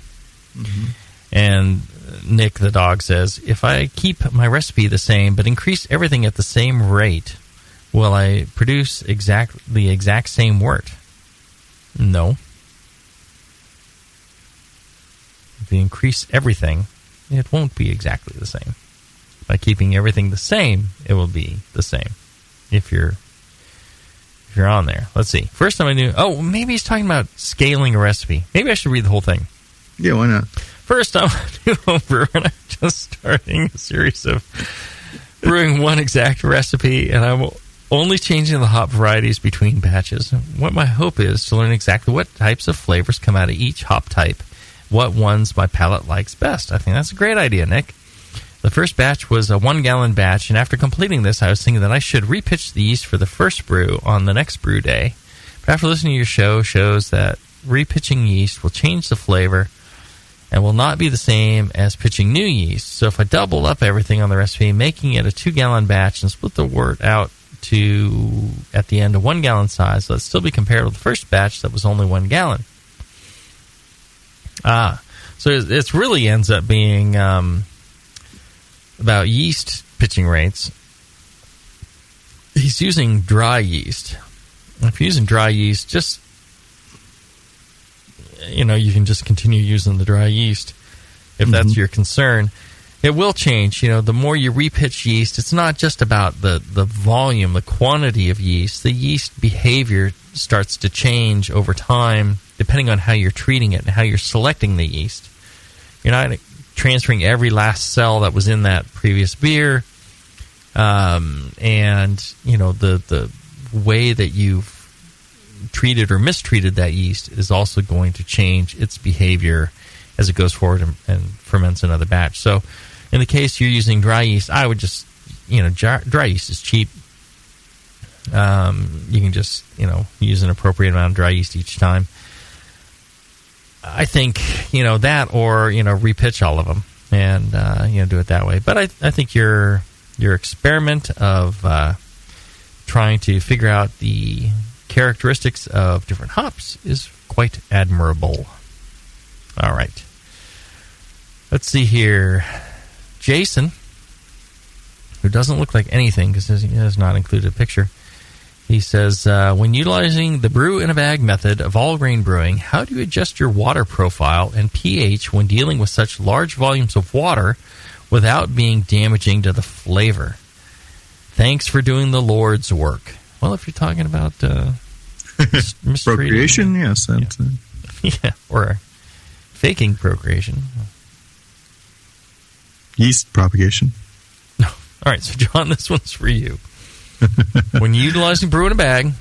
Speaker 3: Mm-hmm. And Nick, the dog, says, if I keep my recipe the same but increase everything at the same rate, will I produce the exact same wort? No. If you increase everything, it won't be exactly the same. By keeping everything the same, it will be the same. If you're on there. Let's see. First time I knew... Oh, maybe he's talking about scaling a recipe. Maybe I should read the whole thing.
Speaker 4: Yeah, why not?
Speaker 3: First time I knew homebrew, and I'm just starting a series of brewing one exact recipe, and I'm only changing the hop varieties between batches. What my hope is to learn exactly what types of flavors come out of each hop type, what ones my palate likes best. I think that's a great idea, Nick. The first batch was a 1-gallon batch, and after completing this, I was thinking that I should repitch the yeast for the first brew on the next brew day. But after listening to your shows that repitching yeast will change the flavor and will not be the same as pitching new yeast. So if I double up everything on the recipe, making it a 2-gallon batch and split the wort out to, at the end, a 1-gallon size, so it'll still be compared with the first batch that was only 1 gallon. So it really ends up being... about yeast pitching rates. He's using dry yeast. If you're using dry yeast, just you can just continue using the dry yeast if that's your concern. It will change. The more you repitch yeast, it's not just about the volume, the quantity of yeast. The yeast behavior starts to change over time depending on how you're treating it and how you're selecting the yeast. You're not transferring every last cell that was in that previous beer, and the way that you've treated or mistreated that yeast is also going to change its behavior as it goes forward and ferments another batch. So in the case you're using dry yeast, I would just, dry yeast is cheap. You can just, use an appropriate amount of dry yeast each time. I think, that or, repitch all of them and, do it that way. But I think your experiment of trying to figure out the characteristics of different hops is quite admirable. All right. Let's see here. Jason, who doesn't look like anything because he has not included a picture. He says, when utilizing the brew-in-a-bag method of all-grain brewing, how do you adjust your water profile and pH when dealing with such large volumes of water without being damaging to the flavor? Thanks for doing the Lord's work. Well, if you're talking about
Speaker 4: Procreation, yes. That's,
Speaker 3: yeah, or faking procreation.
Speaker 4: Yeast propagation.
Speaker 3: No. All right, so John, this one's for you. When you're utilizing brew in a bag,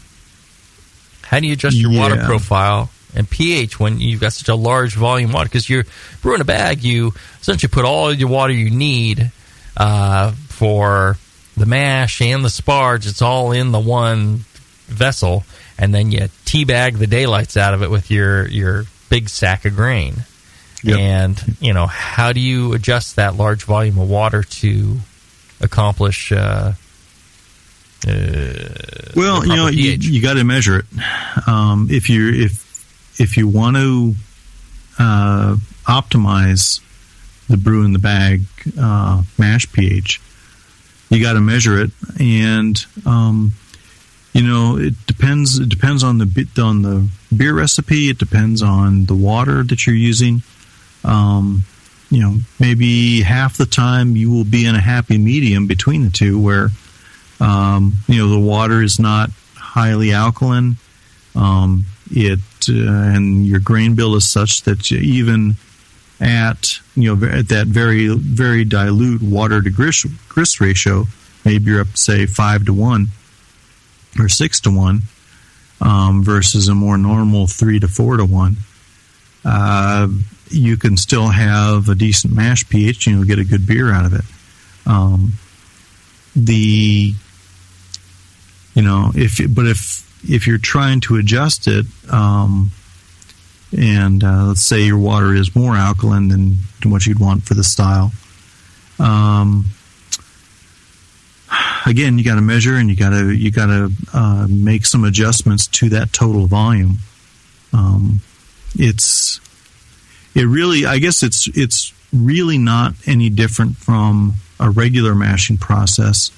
Speaker 3: how do you adjust your water profile and pH when you've got such a large volume water? Because you're brewing a bag, you essentially put all your water you need for the mash and the sparge. It's all in the one vessel, and then you teabag the daylights out of it with your big sack of grain. Yep. And, how do you adjust that large volume of water to accomplish
Speaker 4: well, you got to measure it. If you want to optimize the brew in the bag mash pH, you got to measure it, and it depends. It depends on the beer recipe. It depends on the water that you're using. Maybe half the time you will be in a happy medium between the two, where the water is not highly alkaline. And your grain bill is such that even at that very, very dilute water to grist ratio, maybe you're up to say 5-1 or 6-1, versus a more normal 3 to 4-1. You can still have a decent mash pH, and you'll get a good beer out of it. If you're trying to adjust it, and let's say your water is more alkaline than what you'd want for the style, again, you got to measure, and you got to make some adjustments to that total volume. It's really not any different from a regular mashing process.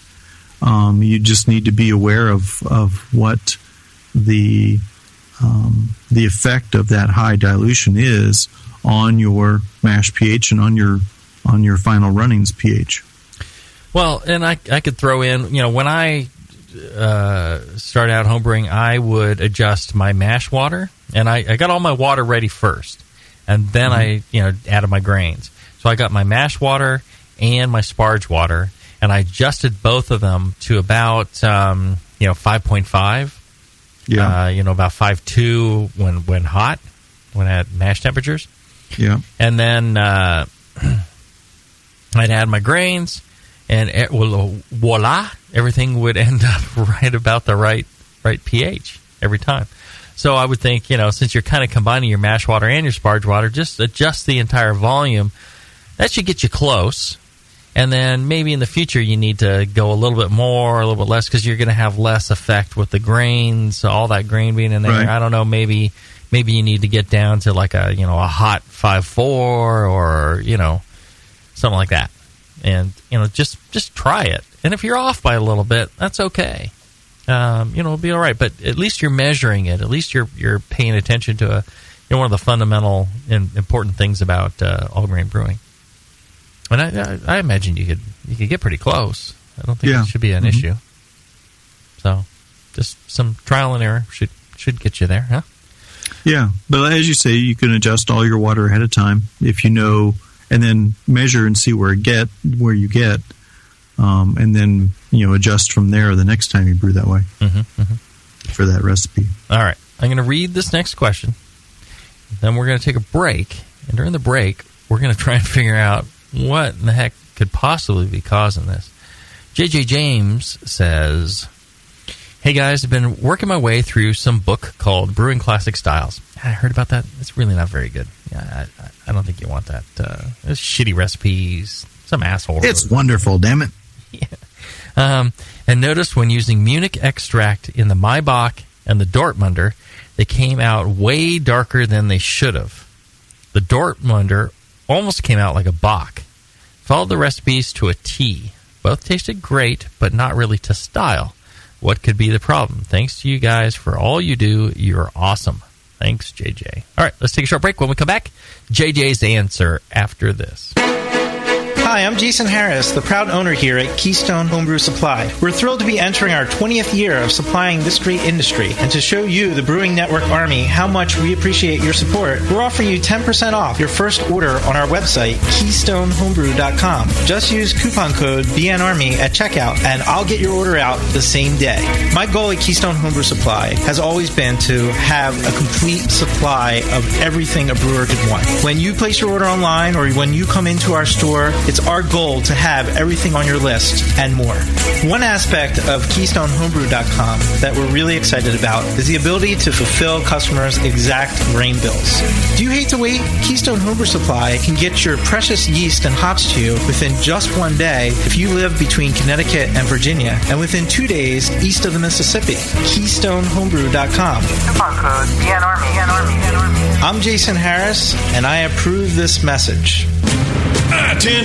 Speaker 4: You just need to be aware of what the effect of that high dilution is on your mash pH and on your final runnings pH.
Speaker 3: Well, and I could throw in, when I started out homebrewing, I would adjust my mash water, and I got all my water ready first, and then I added my grains. So I got my mash water and my sparge water, and I adjusted both of them to about 5.5. Yeah. About 5.2 when hot, when at mash temperatures.
Speaker 4: Yeah.
Speaker 3: And then I'd add my grains, and voila, everything would end up right about the right pH every time. So I would think, since you're kind of combining your mash water and your sparge water, just adjust the entire volume. That should get you close. And then maybe in the future you need to go a little bit more, a little bit less, because you're going to have less effect with the grains, all that grain being in there. Right. I don't know, maybe you need to get down to like a hot 5.4 or something like that. And just try it. And if you're off by a little bit, that's okay. It'll be all right. But at least you're measuring it. At least you're paying attention to one of the fundamental and important things about all grain brewing. And I imagine you could get pretty close. I don't think it should be an issue. So, just some trial and error should get you there, huh?
Speaker 4: Yeah, but as you say, you can adjust all your water ahead of time if you know, and then measure and see where you get, and then adjust from there the next time you brew that way for that recipe.
Speaker 3: All right, I'm going to read this next question. Then we're going to take a break, and during the break, we're going to try and figure out what in the heck could possibly be causing this. JJ James says, "Hey guys, I've been working my way through some book called Brewing Classic Styles. I heard about that. It's really not very good. I don't think you want that. It's shitty recipes. Some asshole.
Speaker 4: It's wonderful, damn it."
Speaker 3: Yeah. And noticed when using Munich extract in the Maibach and the Dortmunder, they came out way darker than they should have. The Dortmunder almost came out like a Bach. Followed the recipes to a T. Both tasted great, but not really to style. What could be the problem? Thanks to you guys for all you do. You're awesome. Thanks, JJ. All right, let's take a short break. When we come back, JJ's answer after this.
Speaker 8: Hi, I'm Jason Harris, the proud owner here at Keystone Homebrew Supply. We're thrilled to be entering our 20th year of supplying this great industry, and to show you, the Brewing Network Army, how much we appreciate your support, we're offering you 10% off your first order on our website, KeystoneHomebrew.com. Just use coupon code BNARMY at checkout, and I'll get your order out the same day. My goal at Keystone Homebrew Supply has always been to have a complete supply of everything a brewer could want. When you place your order online or when you come into our store, it's our goal to have everything on your list and more. One aspect of KeystoneHomebrew.com that we're really excited about is the ability to fulfill customers' exact grain bills. Do you hate to wait? Keystone Homebrew Supply can get your precious yeast and hops to you within just one day if you live between Connecticut and Virginia, and within 2 days east of the Mississippi. KeystoneHomebrew.com. Coupon code BNARMY. I'm Jason Harris, and I approve this message.
Speaker 9: I-10,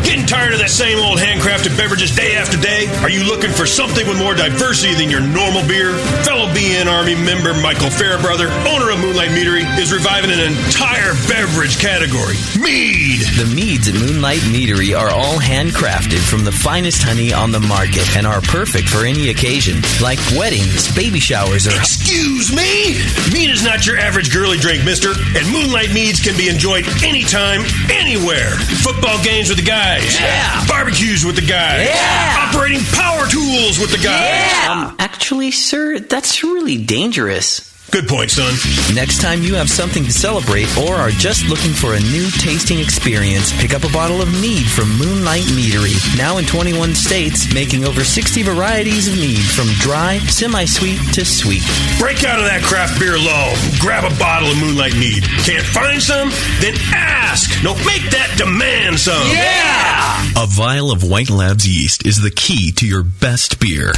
Speaker 9: Getting tired of that same old handcrafted beverages day after day? Are you looking for something with more diversity than your normal beer? Fellow BN Army member Michael Fairbrother, owner of Moonlight Meadery, is reviving an entire beverage category, mead.
Speaker 10: The meads at Moonlight Meadery are all handcrafted from the finest honey on the market and are perfect for any occasion, like weddings, baby showers, or...
Speaker 9: Excuse me? Mead is not your average girly drink, mister, and Moonlight Meads can be enjoyed anytime, anywhere. Football games with the guys.
Speaker 10: Yeah.
Speaker 9: Barbecues with the guys.
Speaker 10: Yeah.
Speaker 9: Operating power tools with the guys.
Speaker 10: Yeah. Actually, sir, that's really dangerous.
Speaker 9: Good point, son.
Speaker 10: Next time you have something to celebrate or are just looking for a new tasting experience, pick up a bottle of mead from Moonlight Meadery. Now in 21 states, making over 60 varieties of mead from dry, semi-sweet to sweet.
Speaker 9: Break out of that craft beer lull. Grab a bottle of Moonlight Mead. Can't find some? Then ask. No, make that demand some.
Speaker 10: Yeah!
Speaker 1: A vial of White Labs yeast is the key to your best beer.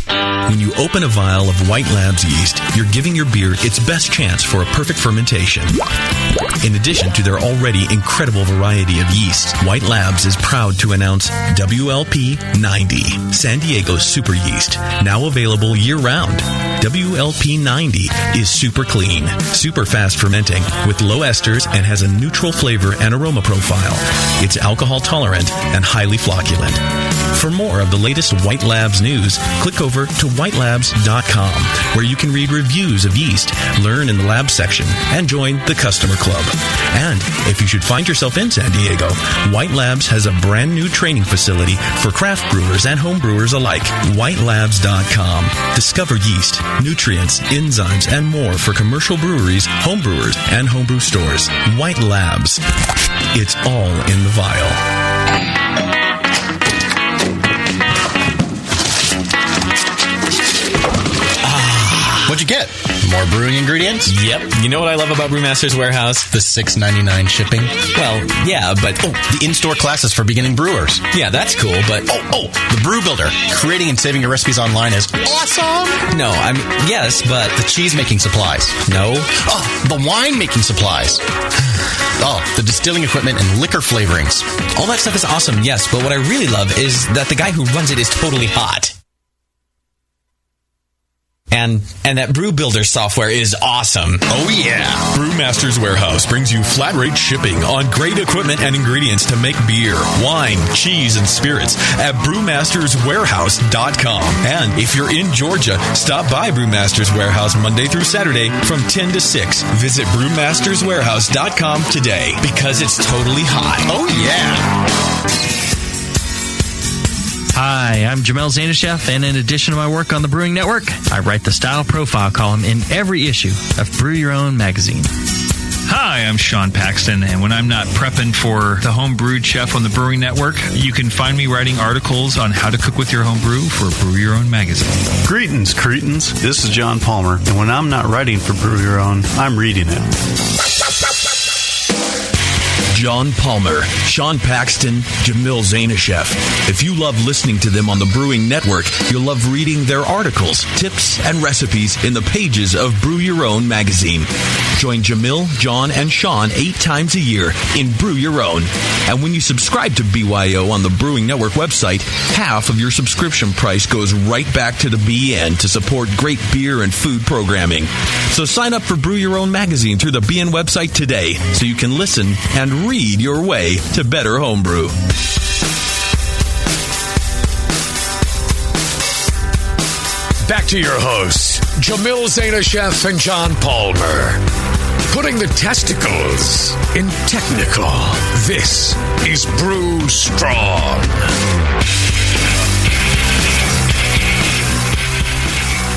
Speaker 1: When you open a vial of White Labs yeast, you're giving your beer its best chance for a perfect fermentation. In addition to their already incredible variety of yeasts, White Labs is proud to announce WLP 90, San Diego's super yeast, now available year-round. WLP 90 is super clean, super fast fermenting, with low esters and has a neutral flavor and aroma profile. It's alcohol tolerant and highly flocculent. For more of the latest White Labs news, click over to whitelabs.com, where you can read reviews of yeast, learn in the lab section, and join the customer club. And if you should find yourself in San Diego, White Labs has a brand new training facility for craft brewers and home brewers alike. Whitelabs.com. Discover yeast, nutrients, enzymes, and more for commercial breweries, home brewers, and homebrew stores. White Labs. It's all in the vial.
Speaker 11: What'd you get? More brewing ingredients?
Speaker 12: Yep. You know what I love about Brewmaster's Warehouse?
Speaker 11: The $6.99 shipping?
Speaker 12: Well, yeah, but...
Speaker 11: Oh, the in-store classes for beginning brewers.
Speaker 12: Yeah, that's cool, but...
Speaker 11: The Brew Builder. Creating and saving your recipes online is awesome!
Speaker 12: No, I mean, yes, but...
Speaker 11: The cheese-making supplies.
Speaker 12: No.
Speaker 11: Oh, the wine-making supplies. Oh, the distilling equipment and liquor flavorings.
Speaker 12: All that stuff is awesome, yes, but what I really love is that the guy who runs it is totally hot. And that Brew Builder software is awesome.
Speaker 1: Oh, yeah. Brewmaster's Warehouse brings you flat rate shipping on great equipment and ingredients to make beer, wine, cheese, and spirits at brewmasterswarehouse.com. And if you're in Georgia, stop by Brewmaster's Warehouse Monday through Saturday from 10 to 6. Visit brewmasterswarehouse.com today because it's totally hot.
Speaker 11: Oh, yeah.
Speaker 13: Hi, I'm Jamil Zainasheff, and in addition to my work on the Brewing Network, I write the Style Profile column in every issue of Brew Your Own magazine.
Speaker 14: Hi, I'm Sean Paxton, and when I'm not prepping for the Homebrewed Chef on the Brewing Network, you can find me writing articles on how to cook with your homebrew for Brew Your Own magazine.
Speaker 4: Greetings, cretins. This is John Palmer, and when I'm not writing for Brew Your Own, I'm reading it.
Speaker 1: John Palmer, Sean Paxton, Jamil Zainasheff. If you love listening to them on the Brewing Network, you'll love reading their articles, tips, and recipes in the pages of Brew Your Own magazine. Join Jamil, John, and Sean 8 times a year in Brew Your Own. And when you subscribe to BYO on the Brewing Network website, half of your subscription price goes right back to the BN to support great beer and food programming. So sign up for Brew Your Own magazine through the BN website today so you can listen and read your way to better homebrew.
Speaker 2: Back to your hosts, Jamil Zainasheff and John Palmer. Putting the testicles in technical. This is Brew Strong.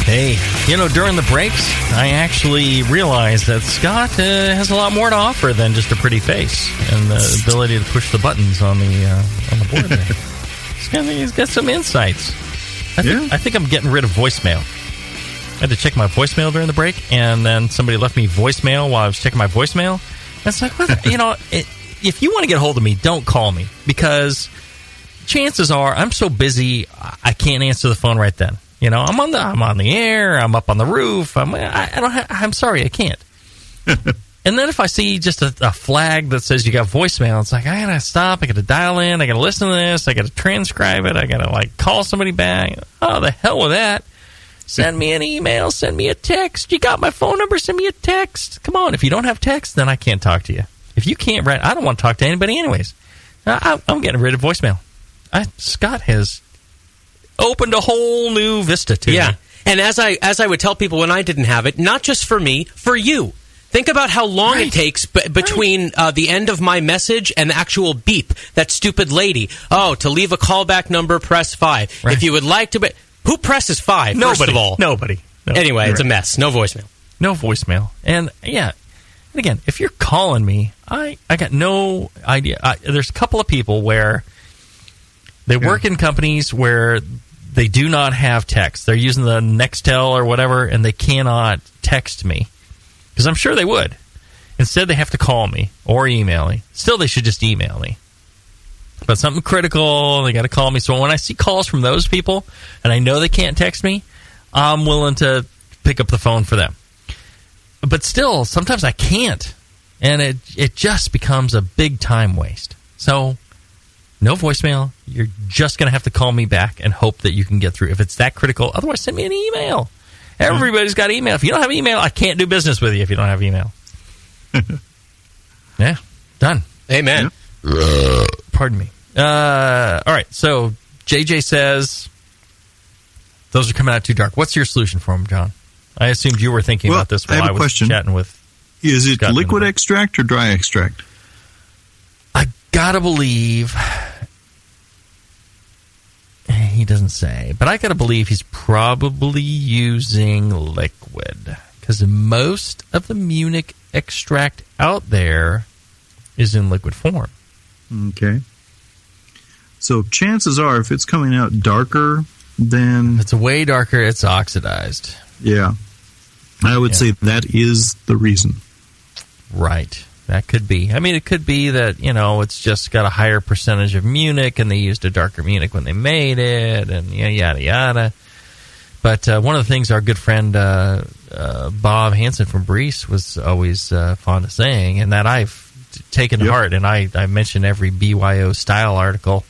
Speaker 3: Hey, during the breaks, I actually realized that Scott has a lot more to offer than just a pretty face and the ability to push the buttons on the board there. He's got some insights. I think I'm getting rid of voicemail. I had to check my voicemail during the break, and then somebody left me voicemail while I was checking my voicemail. And it's like, if you want to get a hold of me, don't call me, because chances are I'm so busy I can't answer the phone right then. I'm on the air. I'm up on the roof. I'm sorry, I can't. And then if I see just a flag that says you got voicemail, it's like, I gotta stop. I gotta dial in. I gotta listen to this. I gotta transcribe it. I gotta call somebody back. Oh, the hell with that! Send me an email. Send me a text. You got my phone number? Send me a text. Come on. If you don't have text, then I can't talk to you. If you can't write, I don't want to talk to anybody anyways. I'm getting rid of voicemail. Scott has opened a whole new vista to me.
Speaker 5: And as I would tell people when I didn't have it, not just for me, for you. Think about how long it takes between the end of my message and the actual beep. That stupid lady. Oh, to leave a callback number, press 5. Right. If you would like to... Who presses 5, first of all?
Speaker 3: Nobody.
Speaker 5: Anyway, it's a mess. No voicemail.
Speaker 3: No voicemail. And, and again, if you're calling me, I got no idea. There's a couple of people where they work in companies where they do not have text. They're using the Nextel or whatever, and they cannot text me. Because I'm sure they would. Instead, they have to call me or email me. Still, they should just email me. But something critical, they got to call me. So when I see calls from those people, and I know they can't text me, I'm willing to pick up the phone for them. But still, sometimes I can't. And it just becomes a big time waste. So, no voicemail. You're just going to have to call me back and hope that you can get through. If it's that critical, otherwise send me an email. Everybody's got email. If you don't have email, I can't do business with you if you don't have email. Yeah, done.
Speaker 5: Amen.
Speaker 3: Pardon me. All right, so JJ says those are coming out too dark. What's your solution for them, John? I assumed you were thinking about this while I was chatting with
Speaker 4: Is it Scott liquid extract or dry extract?
Speaker 3: I gotta believe... He doesn't say, but I gotta believe he's probably using liquid, because most of the Munich extract out there is in liquid form.
Speaker 4: Okay. So chances are, if it's coming out darker, then...
Speaker 3: If it's way darker, it's oxidized.
Speaker 4: Yeah. I would say that is the reason.
Speaker 3: Right. That could be. I mean, it could be that, it's just got a higher percentage of Munich, and they used a darker Munich when they made it, and yada, yada. But one of the things our good friend Bob Hansen from Brees was always fond of saying, and that I've taken to heart, and I mention every BYO style article,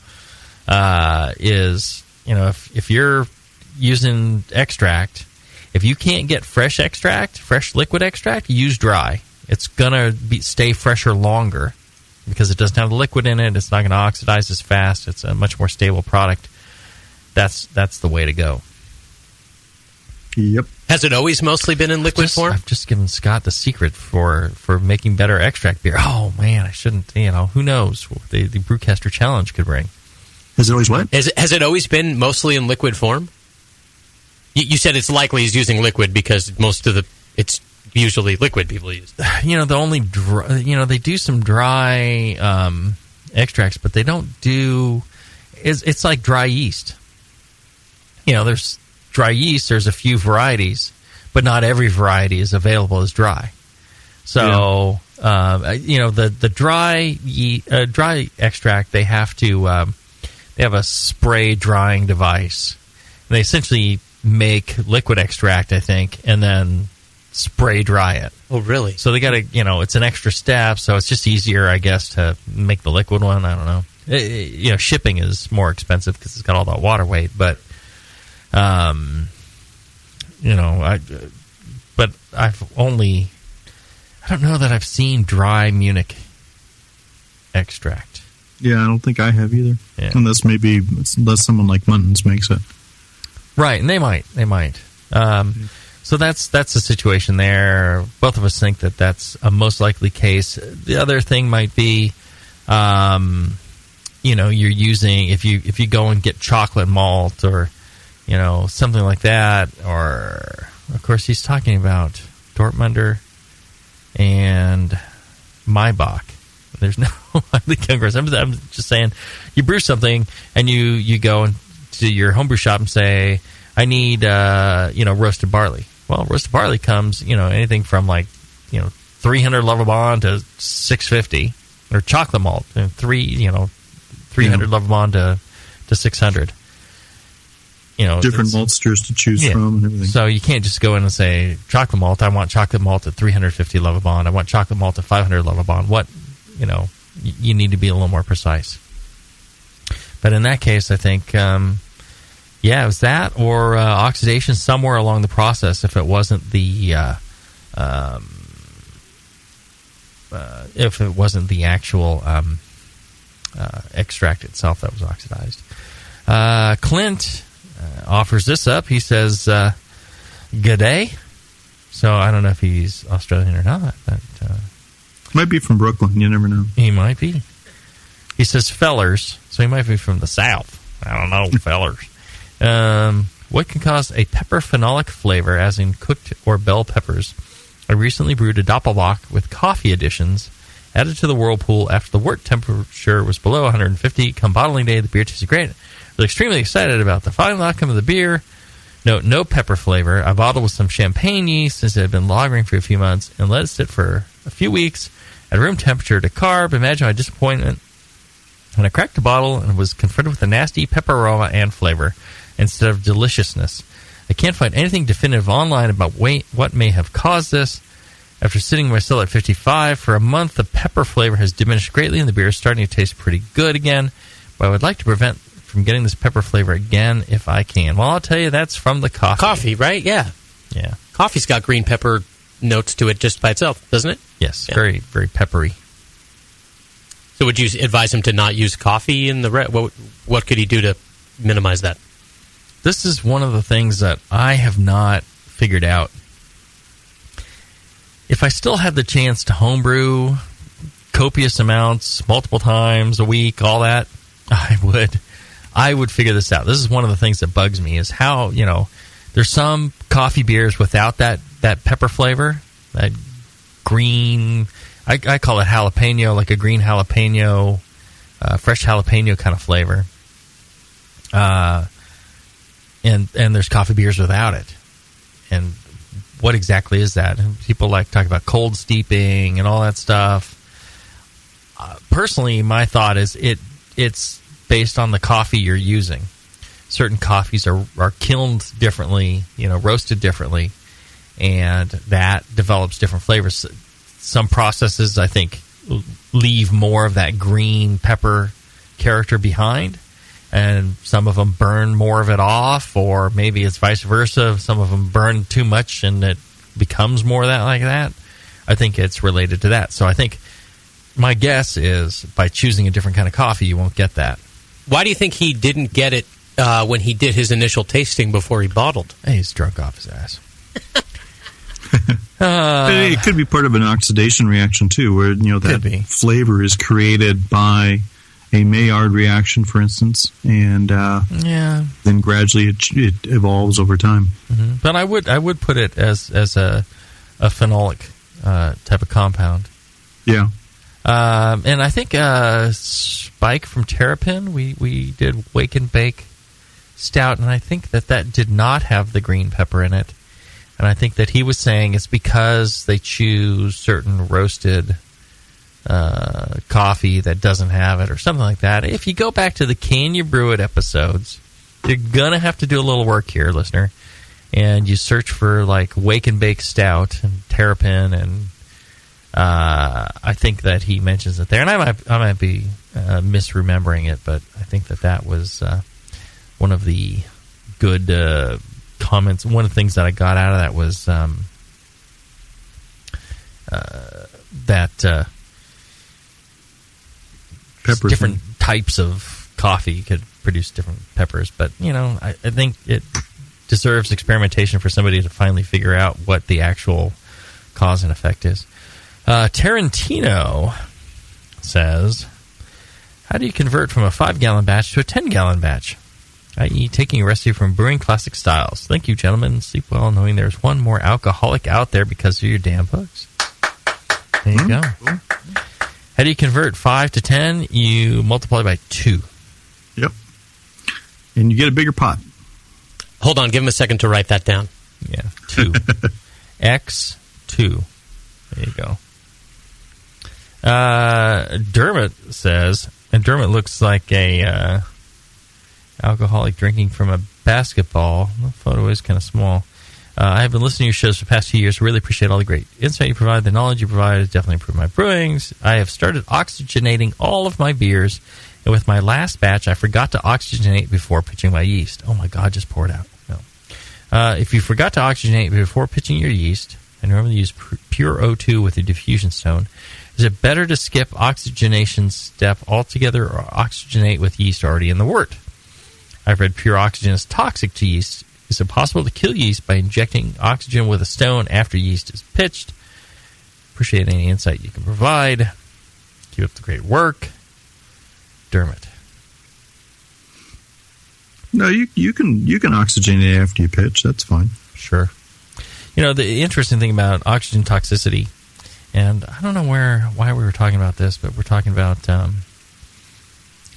Speaker 3: is, if you're using extract, if you can't get fresh liquid extract, use dry. It's going to stay fresher longer because it doesn't have the liquid in it. It's not going to oxidize as fast. It's a much more stable product. That's the way to go.
Speaker 4: Yep.
Speaker 5: Has it always mostly been in liquid form?
Speaker 3: I've just given Scott the secret for making better extract beer. Oh, man, I shouldn't, who knows what the Brewcaster Challenge could bring.
Speaker 4: Has it always what?
Speaker 5: Has it always been mostly in liquid form? You said it's likely he's using liquid because most of it's usually liquid people use.
Speaker 3: The only they do some dry extracts, but they don't do. It's like dry yeast. There's dry yeast. There's a few varieties, but not every variety is available as dry. So the dry extract, they have to they have a spray drying device. And they essentially make liquid extract, I think, and then spray dry it.
Speaker 5: Oh, really?
Speaker 3: So they got to, it's an extra step, so it's just easier, I guess, to make the liquid one. I don't know. Shipping is more expensive because it's got all that water weight, but, but I don't know that I've seen dry Munich extract.
Speaker 4: Yeah, I don't think I have either.
Speaker 3: Yeah.
Speaker 4: Unless someone like Muntons makes it.
Speaker 3: Right, and they might. So that's the situation there. Both of us think that that's a most likely case. The other thing might be, you're using if you go and get chocolate malt or something like that, or of course he's talking about Dortmunder and Maybach. There's no highly Congress. I'm just saying, you brew something and you go to your homebrew shop and say, I need roasted barley. Well, roasted barley comes anything from 300 level bond to 650, or chocolate malt 300 level bond to 600.
Speaker 4: Different maltsters to choose from and everything.
Speaker 3: So you can't just go in and say chocolate malt. I want chocolate malt at 350 level bond. I want chocolate malt at 500 level bond. What you need to be a little more precise. But in that case, I think, it was that or oxidation somewhere along the process. If it wasn't the actual extract itself that was oxidized. Clint offers this up. He says, "G'day." So I don't know if he's Australian or not, but
Speaker 4: might be from Brooklyn. You never know.
Speaker 3: He might be. He says fellers, so he might be from the South. I don't know, fellers. What can cause a pepper phenolic flavor, as in cooked or bell peppers? I recently brewed a Doppelbock with coffee additions added to the whirlpool after the wort temperature was below 150. Come bottling day, the beer tasted great. I was extremely excited about the final outcome of the beer. Note, no pepper flavor. I bottled with some champagne yeast since it had been lagering for a few months and let it sit for a few weeks at room temperature to carb. Imagine my disappointment when I cracked the bottle and was confronted with a nasty pepper aroma and flavor instead of deliciousness. I can't find anything definitive online about what may have caused this. After sitting my still at 55 for a month, the pepper flavor has diminished greatly and the beer is starting to taste pretty good again. But I would like to prevent from getting this pepper flavor again if I can. Well, I'll tell you, that's from the coffee.
Speaker 5: Coffee, right? Yeah.
Speaker 3: Yeah.
Speaker 5: Coffee's got green pepper notes to it just by itself, doesn't it?
Speaker 3: Yes, yeah. Very, very peppery.
Speaker 5: So would you advise him to not use coffee in the what could he do to minimize that?
Speaker 3: This is one of the things that I have not figured out. If I still had the chance to homebrew copious amounts, multiple times a week, all that, I would figure this out. This is one of the things that bugs me, is how, there's some coffee beers without that pepper flavor, that green, I call it jalapeno, like a green jalapeno, fresh jalapeno kind of flavor. And there's coffee beers without it. And what exactly is that? And people like talk about cold steeping and all that stuff. Personally, my thought is it's based on the coffee you're using. Certain coffees are kilned differently, roasted differently, and that develops different flavors. Some processes, I think, leave more of that green pepper character behind, and some of them burn more of it off, or maybe it's vice versa. Some of them burn too much and it becomes more of that like that. I think it's related to that. So I think my guess is by choosing a different kind of coffee, you won't get that.
Speaker 5: Why do you think he didn't get it when he did his initial tasting before he bottled?
Speaker 3: Hey, he's drunk off his ass.
Speaker 4: It could be part of an oxidation reaction too, where that flavor is created by a Maillard reaction, for instance, and then gradually it evolves over time.
Speaker 3: Mm-hmm. But I would put it as a phenolic type of compound.
Speaker 4: Yeah.
Speaker 3: And I think Spike from Terrapin, we did Wake and Bake Stout, and I think that did not have the green pepper in it. And I think that he was saying it's because they choose certain roasted coffee that doesn't have it or something like that. If you go back to the Can You Brew It episodes, you're going to have to do a little work here, listener. And you search for like Wake and Bake Stout and Terrapin, and I think that he mentions it there. And I might be misremembering it, but I think that was one of the good comments. One of the things that I got out of that was that
Speaker 4: pepper
Speaker 3: different types of coffee could produce different peppers. But, I think it deserves experimentation for somebody to finally figure out what the actual cause and effect is. Tarantino says, how do you convert from a 5-gallon batch to a 10-gallon batch? I.e., taking a recipe from Brewing Classic Styles. Thank you, gentlemen. Sleep well knowing there's one more alcoholic out there because of your damn books. There you go. How do you convert 5 to 10? You multiply by 2.
Speaker 4: Yep. And you get a bigger pot.
Speaker 5: Hold on. Give him a second to write that down.
Speaker 3: Yeah, 2. X 2. There you go. Dermot says, and Dermot looks like a alcoholic drinking from a basketball. The photo is kind of small. I have been listening to your shows for the past few years. Really appreciate all the great insight you provide. The knowledge you provide has definitely improved my brewings. I have started oxygenating all of my beers, and with my last batch, I forgot to oxygenate before pitching my yeast. Oh my God, just pour it out. No. If you forgot to oxygenate before pitching your yeast, and normally use pure O2 with a diffusion stone, is it better to skip oxygenation step altogether or oxygenate with yeast already in the wort? I've read pure oxygen is toxic to yeast. Is it possible to kill yeast by injecting oxygen with a stone after yeast is pitched? Appreciate any insight you can provide. Keep up the great work. Dermot.
Speaker 4: No, you can oxygenate after you pitch. That's fine.
Speaker 3: Sure. The interesting thing about oxygen toxicity, and I don't know why we were talking about this, but we're talking about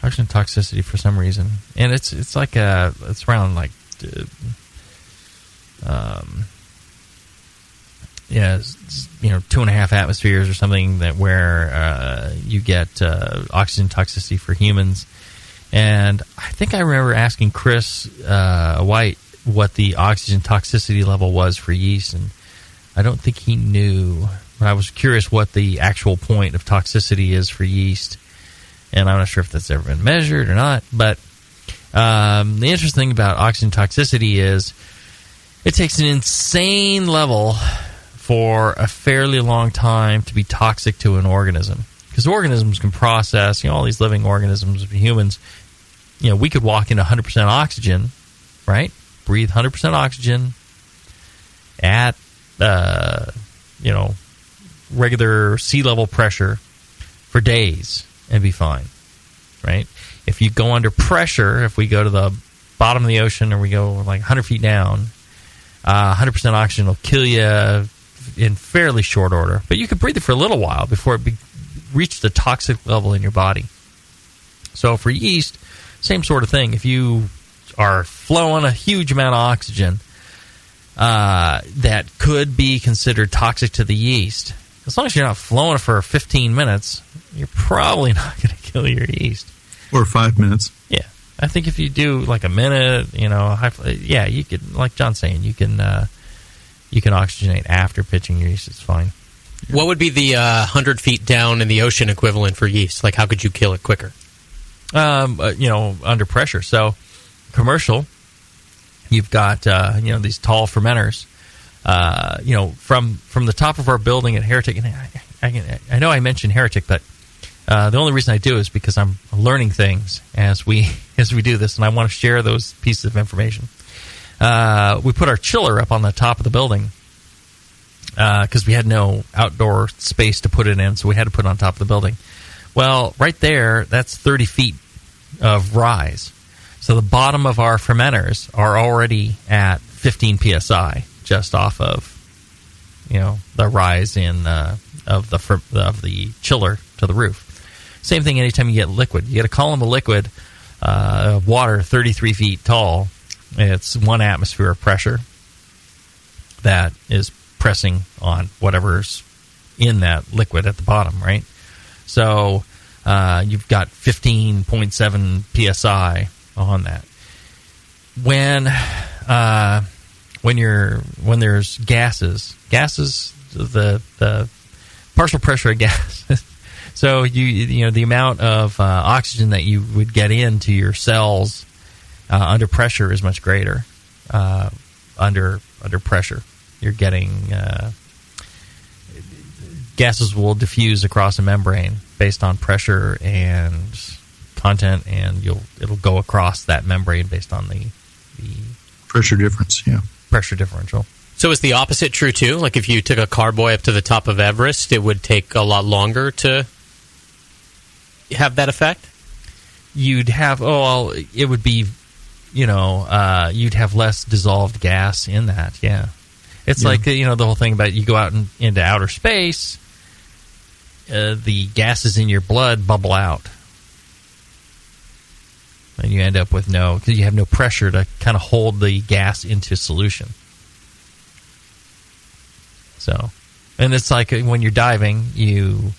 Speaker 3: oxygen toxicity for some reason, and it's like it's around like 2.5 atmospheres or something that where you get oxygen toxicity for humans. And I think I remember asking Chris White what the oxygen toxicity level was for yeast, and I don't think he knew. But I was curious what the actual point of toxicity is for yeast, and I'm not sure if that's ever been measured or not. But the interesting thing about oxygen toxicity is it takes an insane level for a fairly long time to be toxic to an organism, because organisms can process, all these living organisms, humans, we could walk into 100% oxygen, right? Breathe 100% oxygen at, regular sea level pressure for days and be fine, right? If you go under pressure, if we go to the bottom of the ocean or we go like 100 feet down, 100% oxygen will kill you in fairly short order. But you could breathe it for a little while before it reach the toxic level in your body. So for yeast, same sort of thing. If you are flowing a huge amount of oxygen that could be considered toxic to the yeast, as long as you're not flowing it for 15 minutes, you're probably not going to kill your yeast.
Speaker 4: Or 5 minutes.
Speaker 3: Yeah. I think if you do like a minute, you could, like John's saying, you can oxygenate after pitching your yeast. It's fine.
Speaker 5: What would be the 100 feet down in the ocean equivalent for yeast? Like, how could you kill it quicker?
Speaker 3: Under pressure. So, commercial, you've got, these tall fermenters. From the top of our building at Heretic, and I know I mentioned Heretic, but the only reason I do is because I'm learning things as we do this, and I want to share those pieces of information. We put our chiller up on the top of the building because we had no outdoor space to put it in, so we had to put it on top of the building. Well, right there, that's 30 feet of rise. So the bottom of our fermenters are already at 15 psi, just off of the rise in of the chiller to the roof. Same thing anytime you get liquid. You get a column of liquid, water 33 feet tall. It's 1 atmosphere of pressure that is pressing on whatever's in that liquid at the bottom, right? So you've got 15.7 psi on that. When there's gases, the partial pressure of gas. So the amount of oxygen that you would get into your cells under pressure is much greater. Under pressure, you're getting gases will diffuse across a membrane based on pressure and content, and it'll go across that membrane based on the
Speaker 4: pressure difference. Yeah,
Speaker 3: pressure differential.
Speaker 5: So is the opposite true too? Like if you took a carboy up to the top of Everest, it would take a lot longer to have that effect?
Speaker 3: You'd have it would be, you'd have less dissolved gas in that. Yeah, it's like the whole thing about you go out into outer space, the gases in your blood bubble out, and you end up with because you have no pressure to kind of hold the gas into solution. So, and it's like when you're diving, you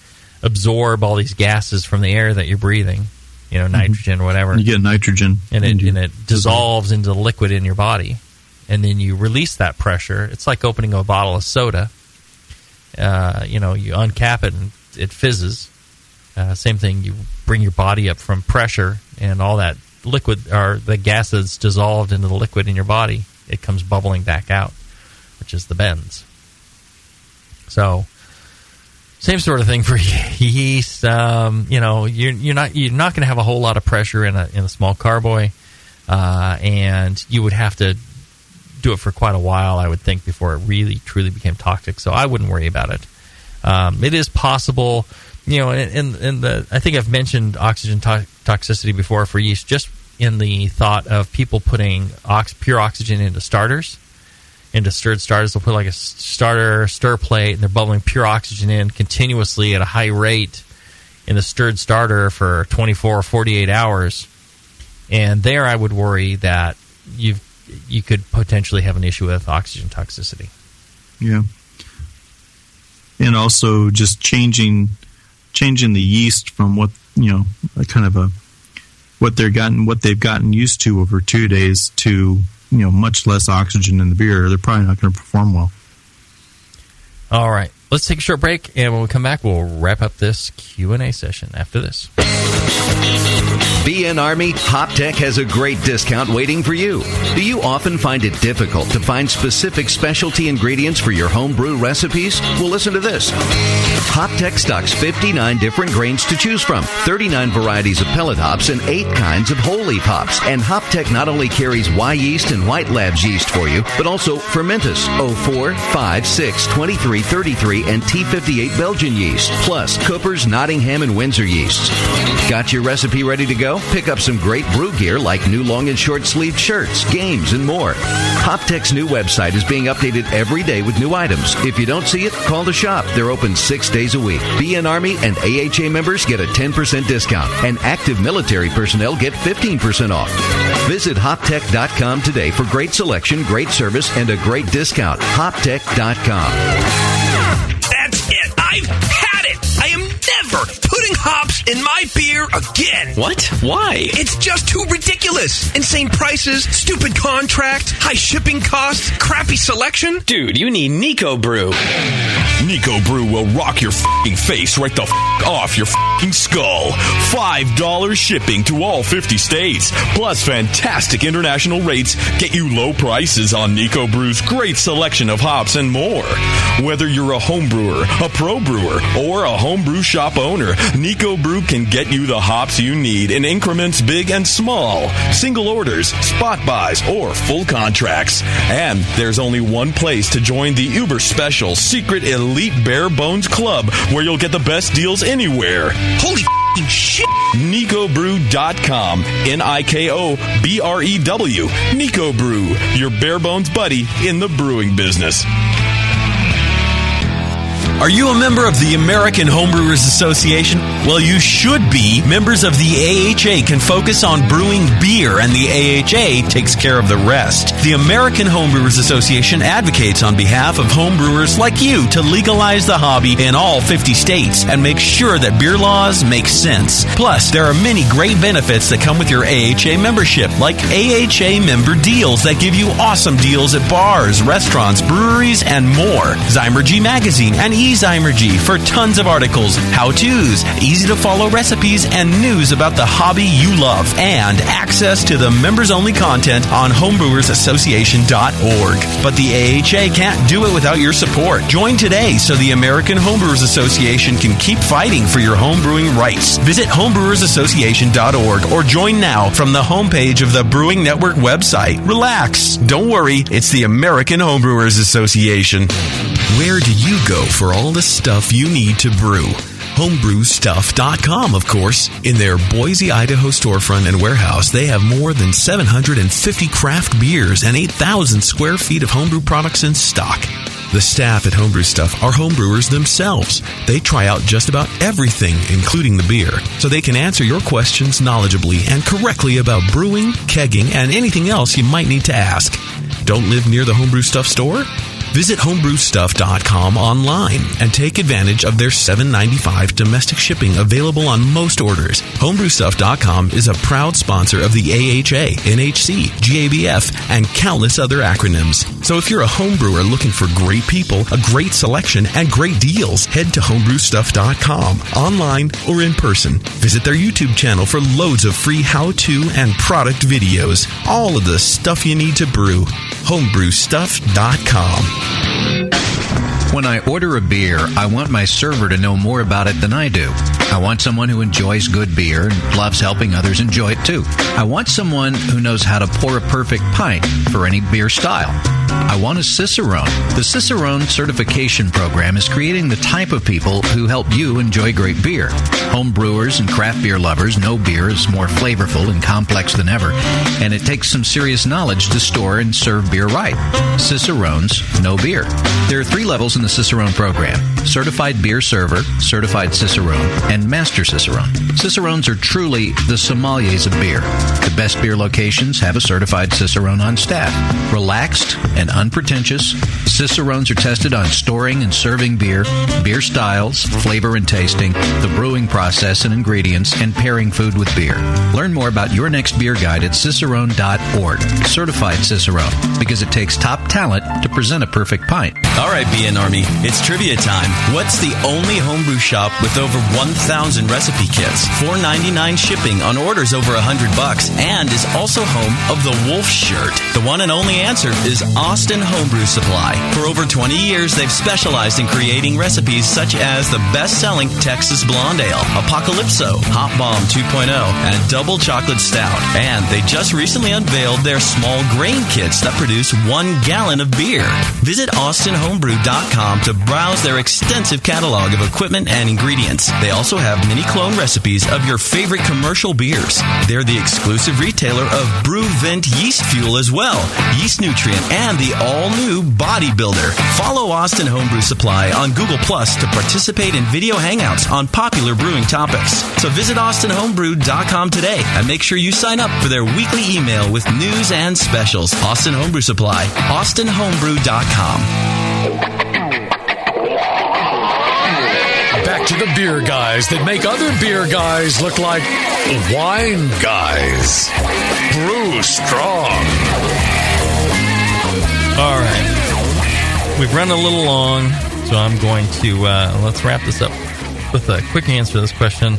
Speaker 3: absorb all these gases from the air that you're breathing, nitrogen or whatever.
Speaker 4: You get nitrogen.
Speaker 3: And it dissolves into the liquid in your body. And then you release that pressure. It's like opening a bottle of soda. You uncap it and it fizzes. Same thing, you bring your body up from pressure, and all that liquid, or the gas that's dissolved into the liquid in your body, it comes bubbling back out, which is the bends. So, same sort of thing for yeast. You're not going to have a whole lot of pressure in a small carboy, and you would have to do it for quite a while, I would think, before it really truly became toxic. So I wouldn't worry about it. It is possible, I think I've mentioned oxygen toxicity before for yeast, just in the thought of people putting pure oxygen into starters. Into stirred starters, they'll put like a stir plate, and they're bubbling pure oxygen in continuously at a high rate in the stirred starter for 24 or 48 hours. And there I would worry that you could potentially have an issue with oxygen toxicity.
Speaker 4: Yeah. And also just changing the yeast from what they've gotten used to over 2 days to much less oxygen in the beer. They're probably not going to perform well.
Speaker 3: All right, let's take a short break, and when we come back, we'll wrap up this Q&A session after this.
Speaker 7: BN Army, HopTech has a great discount waiting for you. Do you often find it difficult to find specific specialty ingredients for your homebrew recipes? Well, listen to this. HopTech stocks 59 different grains to choose from, 39 varieties of pellet hops, and 8 kinds of whole leaf hops. And HopTech not only carries Y yeast and White Labs yeast for you, but also Fermentus, 04, 5, 6, 23, 33, and T58 Belgian yeast, plus Cooper's, Nottingham, and Windsor yeasts. Got your recipe ready to go? Pick up some great brew gear like new long and short sleeved shirts, games, and more. HopTech's new website is being updated every day with new items. If you don't see it, call the shop. They're open 6 days a week. BN Army and AHA members get a 10% discount, and active military personnel get 15% off. Visit HopTech.com today for great selection, great service, and a great discount. HopTech.com.
Speaker 15: That's it. I've had it. I am never putting hops in my beer again.
Speaker 12: What? Why?
Speaker 15: It's just too ridiculous. Insane prices, stupid contracts, high shipping costs, crappy selection.
Speaker 12: Dude, you need Nico Brew.
Speaker 1: Nico Brew will rock your f***ing face right the f*** off your f***ing skull. $5 shipping to all 50 states. Plus fantastic international rates get you low prices on Nico Brew's great selection of hops and more. Whether you're a home brewer, a pro brewer, or a homebrew shop owner, Nico Brew can get you the hops you need in increments big and small, single orders, spot buys, or full contracts. And there's only one place to join the uber special secret elite bare bones club where you'll get the best deals anywhere.
Speaker 15: Holy shit!
Speaker 1: NicoBrew.com. NIKOBREW. Nico Brew, your bare bones buddy in the brewing business. Are you a member of the American Homebrewers Association? Well, you should be. Members of the AHA can focus on brewing beer, and the AHA takes care of the rest. The American Homebrewers Association advocates on behalf of homebrewers like you to legalize the hobby in all 50 states and make sure that beer laws make sense. Plus, there are many great benefits that come with your AHA membership, like AHA member deals that give you awesome deals at bars, restaurants, breweries, and more. Zymergy Magazine, and
Speaker 16: Ezymergy for tons of articles, how-tos, easy-to-follow recipes, and news about the hobby you love, and access to the members-only content on homebrewersassociation.org. But the AHA can't do it without your support. Join today so the American Homebrewers Association can keep fighting for your homebrewing rights. Visit homebrewersassociation.org or join now from the homepage of the Brewing Network website. Relax. Don't worry. It's the American Homebrewers Association.
Speaker 1: Where do you go for all the stuff you need to brew? Homebrewstuff.com, of course. In their Boise, Idaho storefront and warehouse, they have more than 750 craft beers and 8,000 square feet of homebrew products in stock. The staff at Homebrew Stuff are homebrewers themselves. They try out just about everything, including the beer, so they can answer your questions knowledgeably and correctly about brewing, kegging, and anything else you might need to ask. Don't live near the Homebrew Stuff store? Visit homebrewstuff.com online and take advantage of their $7.95 domestic shipping available on most orders. Homebrewstuff.com is a proud sponsor of the AHA, NHC, GABF, and countless other acronyms. So if you're a homebrewer looking for great people, a great selection, and great deals, head to homebrewstuff.com, online or in person. Visit their YouTube channel for loads of free how-to and product videos. All of the stuff you need to brew. homebrewstuff.com.
Speaker 7: When I order a beer, I want my server to know more about it than I do. I want someone who enjoys good beer and loves helping others enjoy it too. I want someone who knows how to pour a perfect pint for any beer style. I want a Cicerone. The Cicerone certification program is creating the type of people who help you enjoy great beer. Home brewers and craft beer lovers know beer is more flavorful and complex than ever, and it takes some serious knowledge to store and serve beer right. Cicerones know beer. There are 3 levels in the Cicerone program: Certified Beer Server, Certified Cicerone, and Master Cicerone. Cicerones are truly the sommeliers of beer. The best beer locations have a certified Cicerone on staff. Relaxed and unpretentious, Cicerones are tested on storing and serving beer, beer styles, flavor and tasting, the brewing process and ingredients, and pairing food with beer. Learn more about your next beer guide at cicerone.org. Certified Cicerone, because it takes top talent to present a perfect pint.
Speaker 16: All right, BN Army, it's trivia time. What's the only homebrew shop with over 1,000 recipe kits, $4.99 shipping on orders over $100, and is also home of the Wolf shirt? The one and only answer is Austin Homebrew Supply. For over 20 years, they've specialized in creating recipes such as the best-selling Texas Blonde Ale, Apocalypso, Hop Bomb 2.0, and Double Chocolate Stout. And they just recently unveiled their small grain kits that produce 1 gallon of beer. Visit AustinHomebrew.com to browse their extensive catalog of equipment and ingredients. They also have mini clone recipes of your favorite commercial beers. They're the exclusive retailer of Brew Vent Yeast Fuel as well, Yeast Nutrient, and the all-new Bodybuilder. Follow Austin Homebrew Supply on Google Plus to participate in video hangouts on popular brewing topics. So visit AustinHomebrew.com today and make sure you sign up for their weekly email with news and specials. Austin Homebrew Supply, AustinHomebrew.com.
Speaker 2: Back to the beer guys that make other beer guys look like wine guys. Brew strong.
Speaker 3: All right. We've run a little long, so I'm going to let's wrap this up with a quick answer to this question.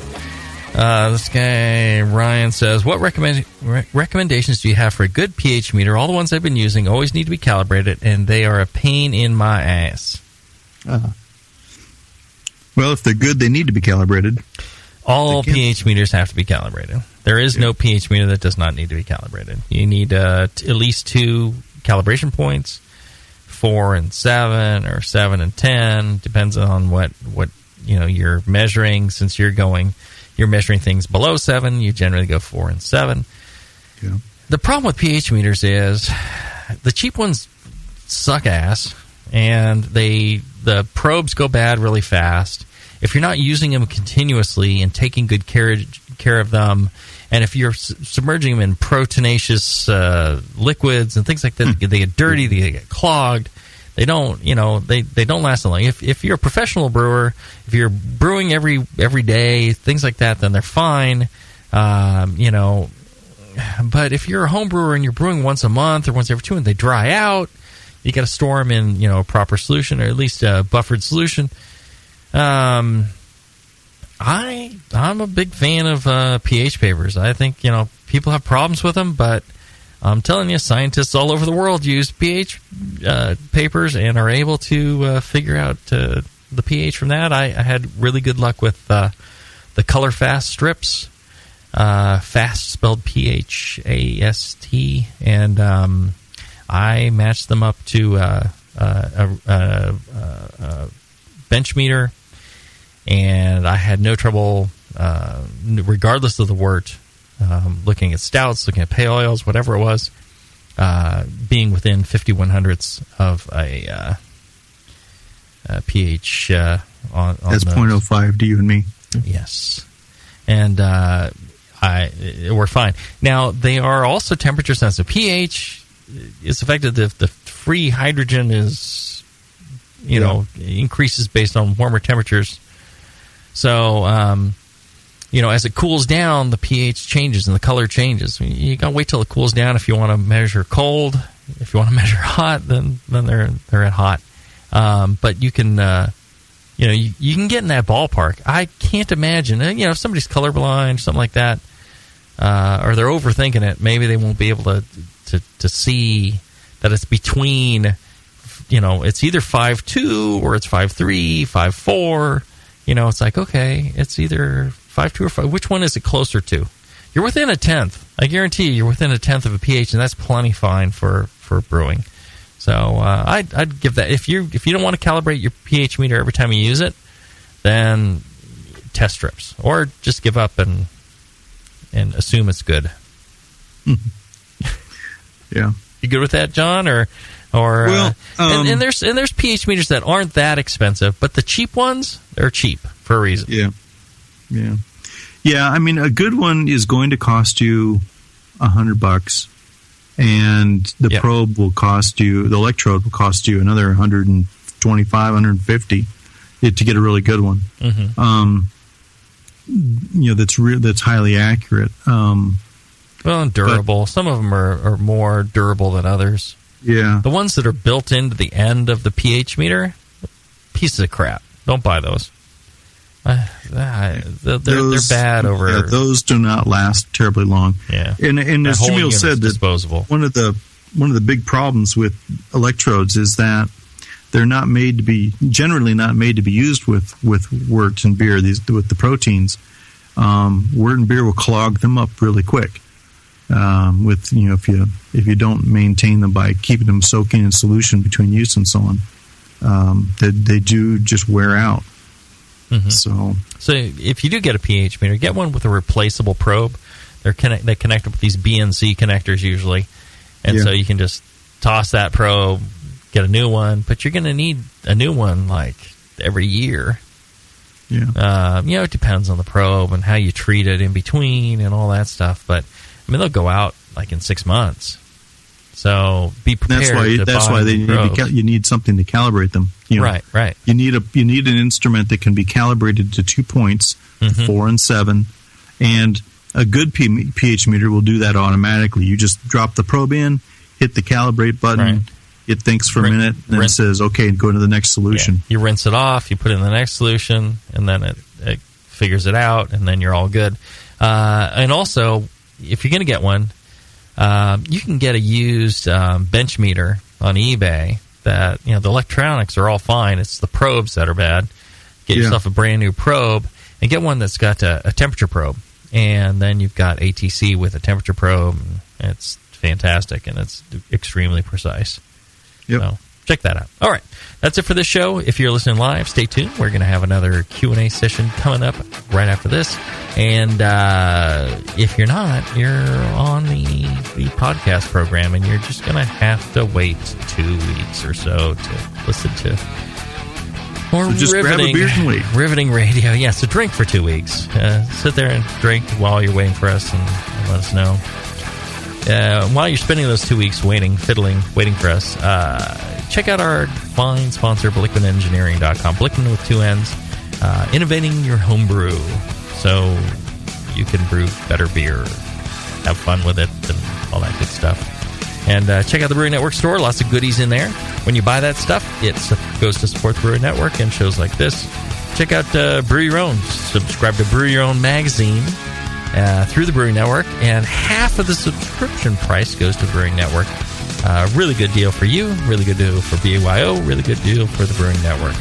Speaker 3: This guy, Ryan, says, what recommendations do you have for a good pH meter? All the ones I've been using always need to be calibrated, and they are a pain in my ass.
Speaker 4: Well, if they're good, they need to be calibrated.
Speaker 3: All pH meters have to be calibrated. There is no pH meter that does not need to be calibrated. You need at least 2 calibration points, 4 and 7, or 7 and 10. Depends on what you're measuring. Since you're measuring things below 7, you generally go 4 and 7. Yeah. The problem with pH meters is the cheap ones suck ass, and the probes go bad really fast. If you're not using them continuously and taking good care of them, and if you're submerging them in proteinaceous liquids and things like that, they get dirty, they get clogged. They don't, they don't last that long. If you're a professional brewer, if you're brewing every day, things like that, then they're fine. But if you're a home brewer and you're brewing once a month or once every 2 months, they dry out. You got to store them in, a proper solution, or at least a buffered solution. I'm a big fan of pH papers. I think, people have problems with them, but I'm telling you, scientists all over the world use pH papers and are able to figure out the pH from that. I had really good luck with the Color Fast strips. Fast spelled PHAST, and I matched them up to a bench meter, and I had no trouble, regardless of the wort, looking at stouts, looking at pale ales, whatever it was, being within 51/100ths of a pH on
Speaker 4: that's 0.05 to you and me.
Speaker 3: Yes, and we're fine. Now, they are also temperature sensitive. pH is affected if the free hydrogen is, increases based on warmer temperatures. So, as it cools down, the pH changes and the color changes. You got to wait till it cools down if you want to measure cold. If you want to measure hot, then they're at hot. But you can, you can get in that ballpark. I can't imagine, if somebody's colorblind, something like that, or they're overthinking it, maybe they won't be able to see that it's between, it's either 5.2 or it's 5.3, 5.4. It's like, okay, it's either 5.2 or 5. Which one is it closer to? You're within a tenth. I guarantee you're within a tenth of a pH, and that's plenty fine for brewing. So I'd give that. If you don't want to calibrate your pH meter every time you use it, then test strips, or just give up and assume it's good.
Speaker 4: Yeah,
Speaker 3: you good with that, John? Or well, and there's pH meters that aren't that expensive, but the cheap ones, they're cheap for a reason.
Speaker 4: Yeah. I mean, a good one is going to cost you $100. And the probe will cost you, the electrode will cost you another 125, 150 to get a really good one.
Speaker 3: Mm-hmm.
Speaker 4: That's highly accurate.
Speaker 3: Well, and durable. Some of them are more durable than others.
Speaker 4: Yeah.
Speaker 3: The ones that are built into the end of the pH meter, pieces of crap. Don't buy those. They're bad over.
Speaker 4: Yeah, those do not last terribly long.
Speaker 3: Yeah,
Speaker 4: and as Jamil said, that
Speaker 3: disposable.
Speaker 4: One of the big problems with electrodes is that they're generally not made to be used with wort and beer. With the proteins, wort and beer will clog them up really quick. If you don't maintain them by keeping them soaking in solution between use and so on, they do just wear out.
Speaker 3: Mm-hmm.
Speaker 4: So
Speaker 3: if you do get a pH meter, get one with a replaceable probe. They connect up with these BNC connectors usually, and so you can just toss that probe, get a new one. But you're going to need a new one like every year.
Speaker 4: Yeah.
Speaker 3: It depends on the probe and how you treat it in between and all that stuff. But I mean, they'll go out like in 6 months. So be prepared.
Speaker 4: That's why you need something to calibrate them.
Speaker 3: Right.
Speaker 4: You need an instrument that can be calibrated to 2 points, 4 and 7, and a good pH meter will do that automatically. You just drop the probe in, hit the calibrate button. Right. It thinks for a minute, and then it says, "Okay, go to the next solution."
Speaker 3: Yeah. You rinse it off, you put it in the next solution, and then it figures it out, and then you're all good. And also, if you're going to get one, you can get a used bench meter on eBay. That the electronics are all fine. It's the probes that are bad. Get yourself a brand new probe and get one that's got a temperature probe, and then you've got ATC with a temperature probe. And it's fantastic, and it's extremely precise.
Speaker 4: Yep.
Speaker 3: So check that out. All right, that's it for this show. If you're listening live, stay tuned. We're going to have another Q&A session coming up right after this. And if you're not, you're on the podcast program, and you're just going to have to wait 2 weeks or so to listen to more riveting radio. Yeah, so drink for 2 weeks. Sit there and drink while you're waiting for us, and let us know. While you're spending those 2 weeks waiting for us, check out our fine sponsor, BlickmanEngineering.com. Blickman with 2 N's, innovating your homebrew so you can brew better beer, have fun with it, and all that good stuff. And check out the Brewing Network store. Lots of goodies in there. When you buy that stuff, it goes to support the Brewing Network and shows like this. check out Brew Your Own. Subscribe to Brew Your Own magazine through the Brewing Network, and half of the subscription price goes to the Brewing Network. Really good deal for you, really good deal for BYO, really good deal for the Brewing Network.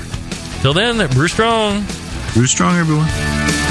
Speaker 3: Till then, brew strong.
Speaker 4: Brew strong, everyone.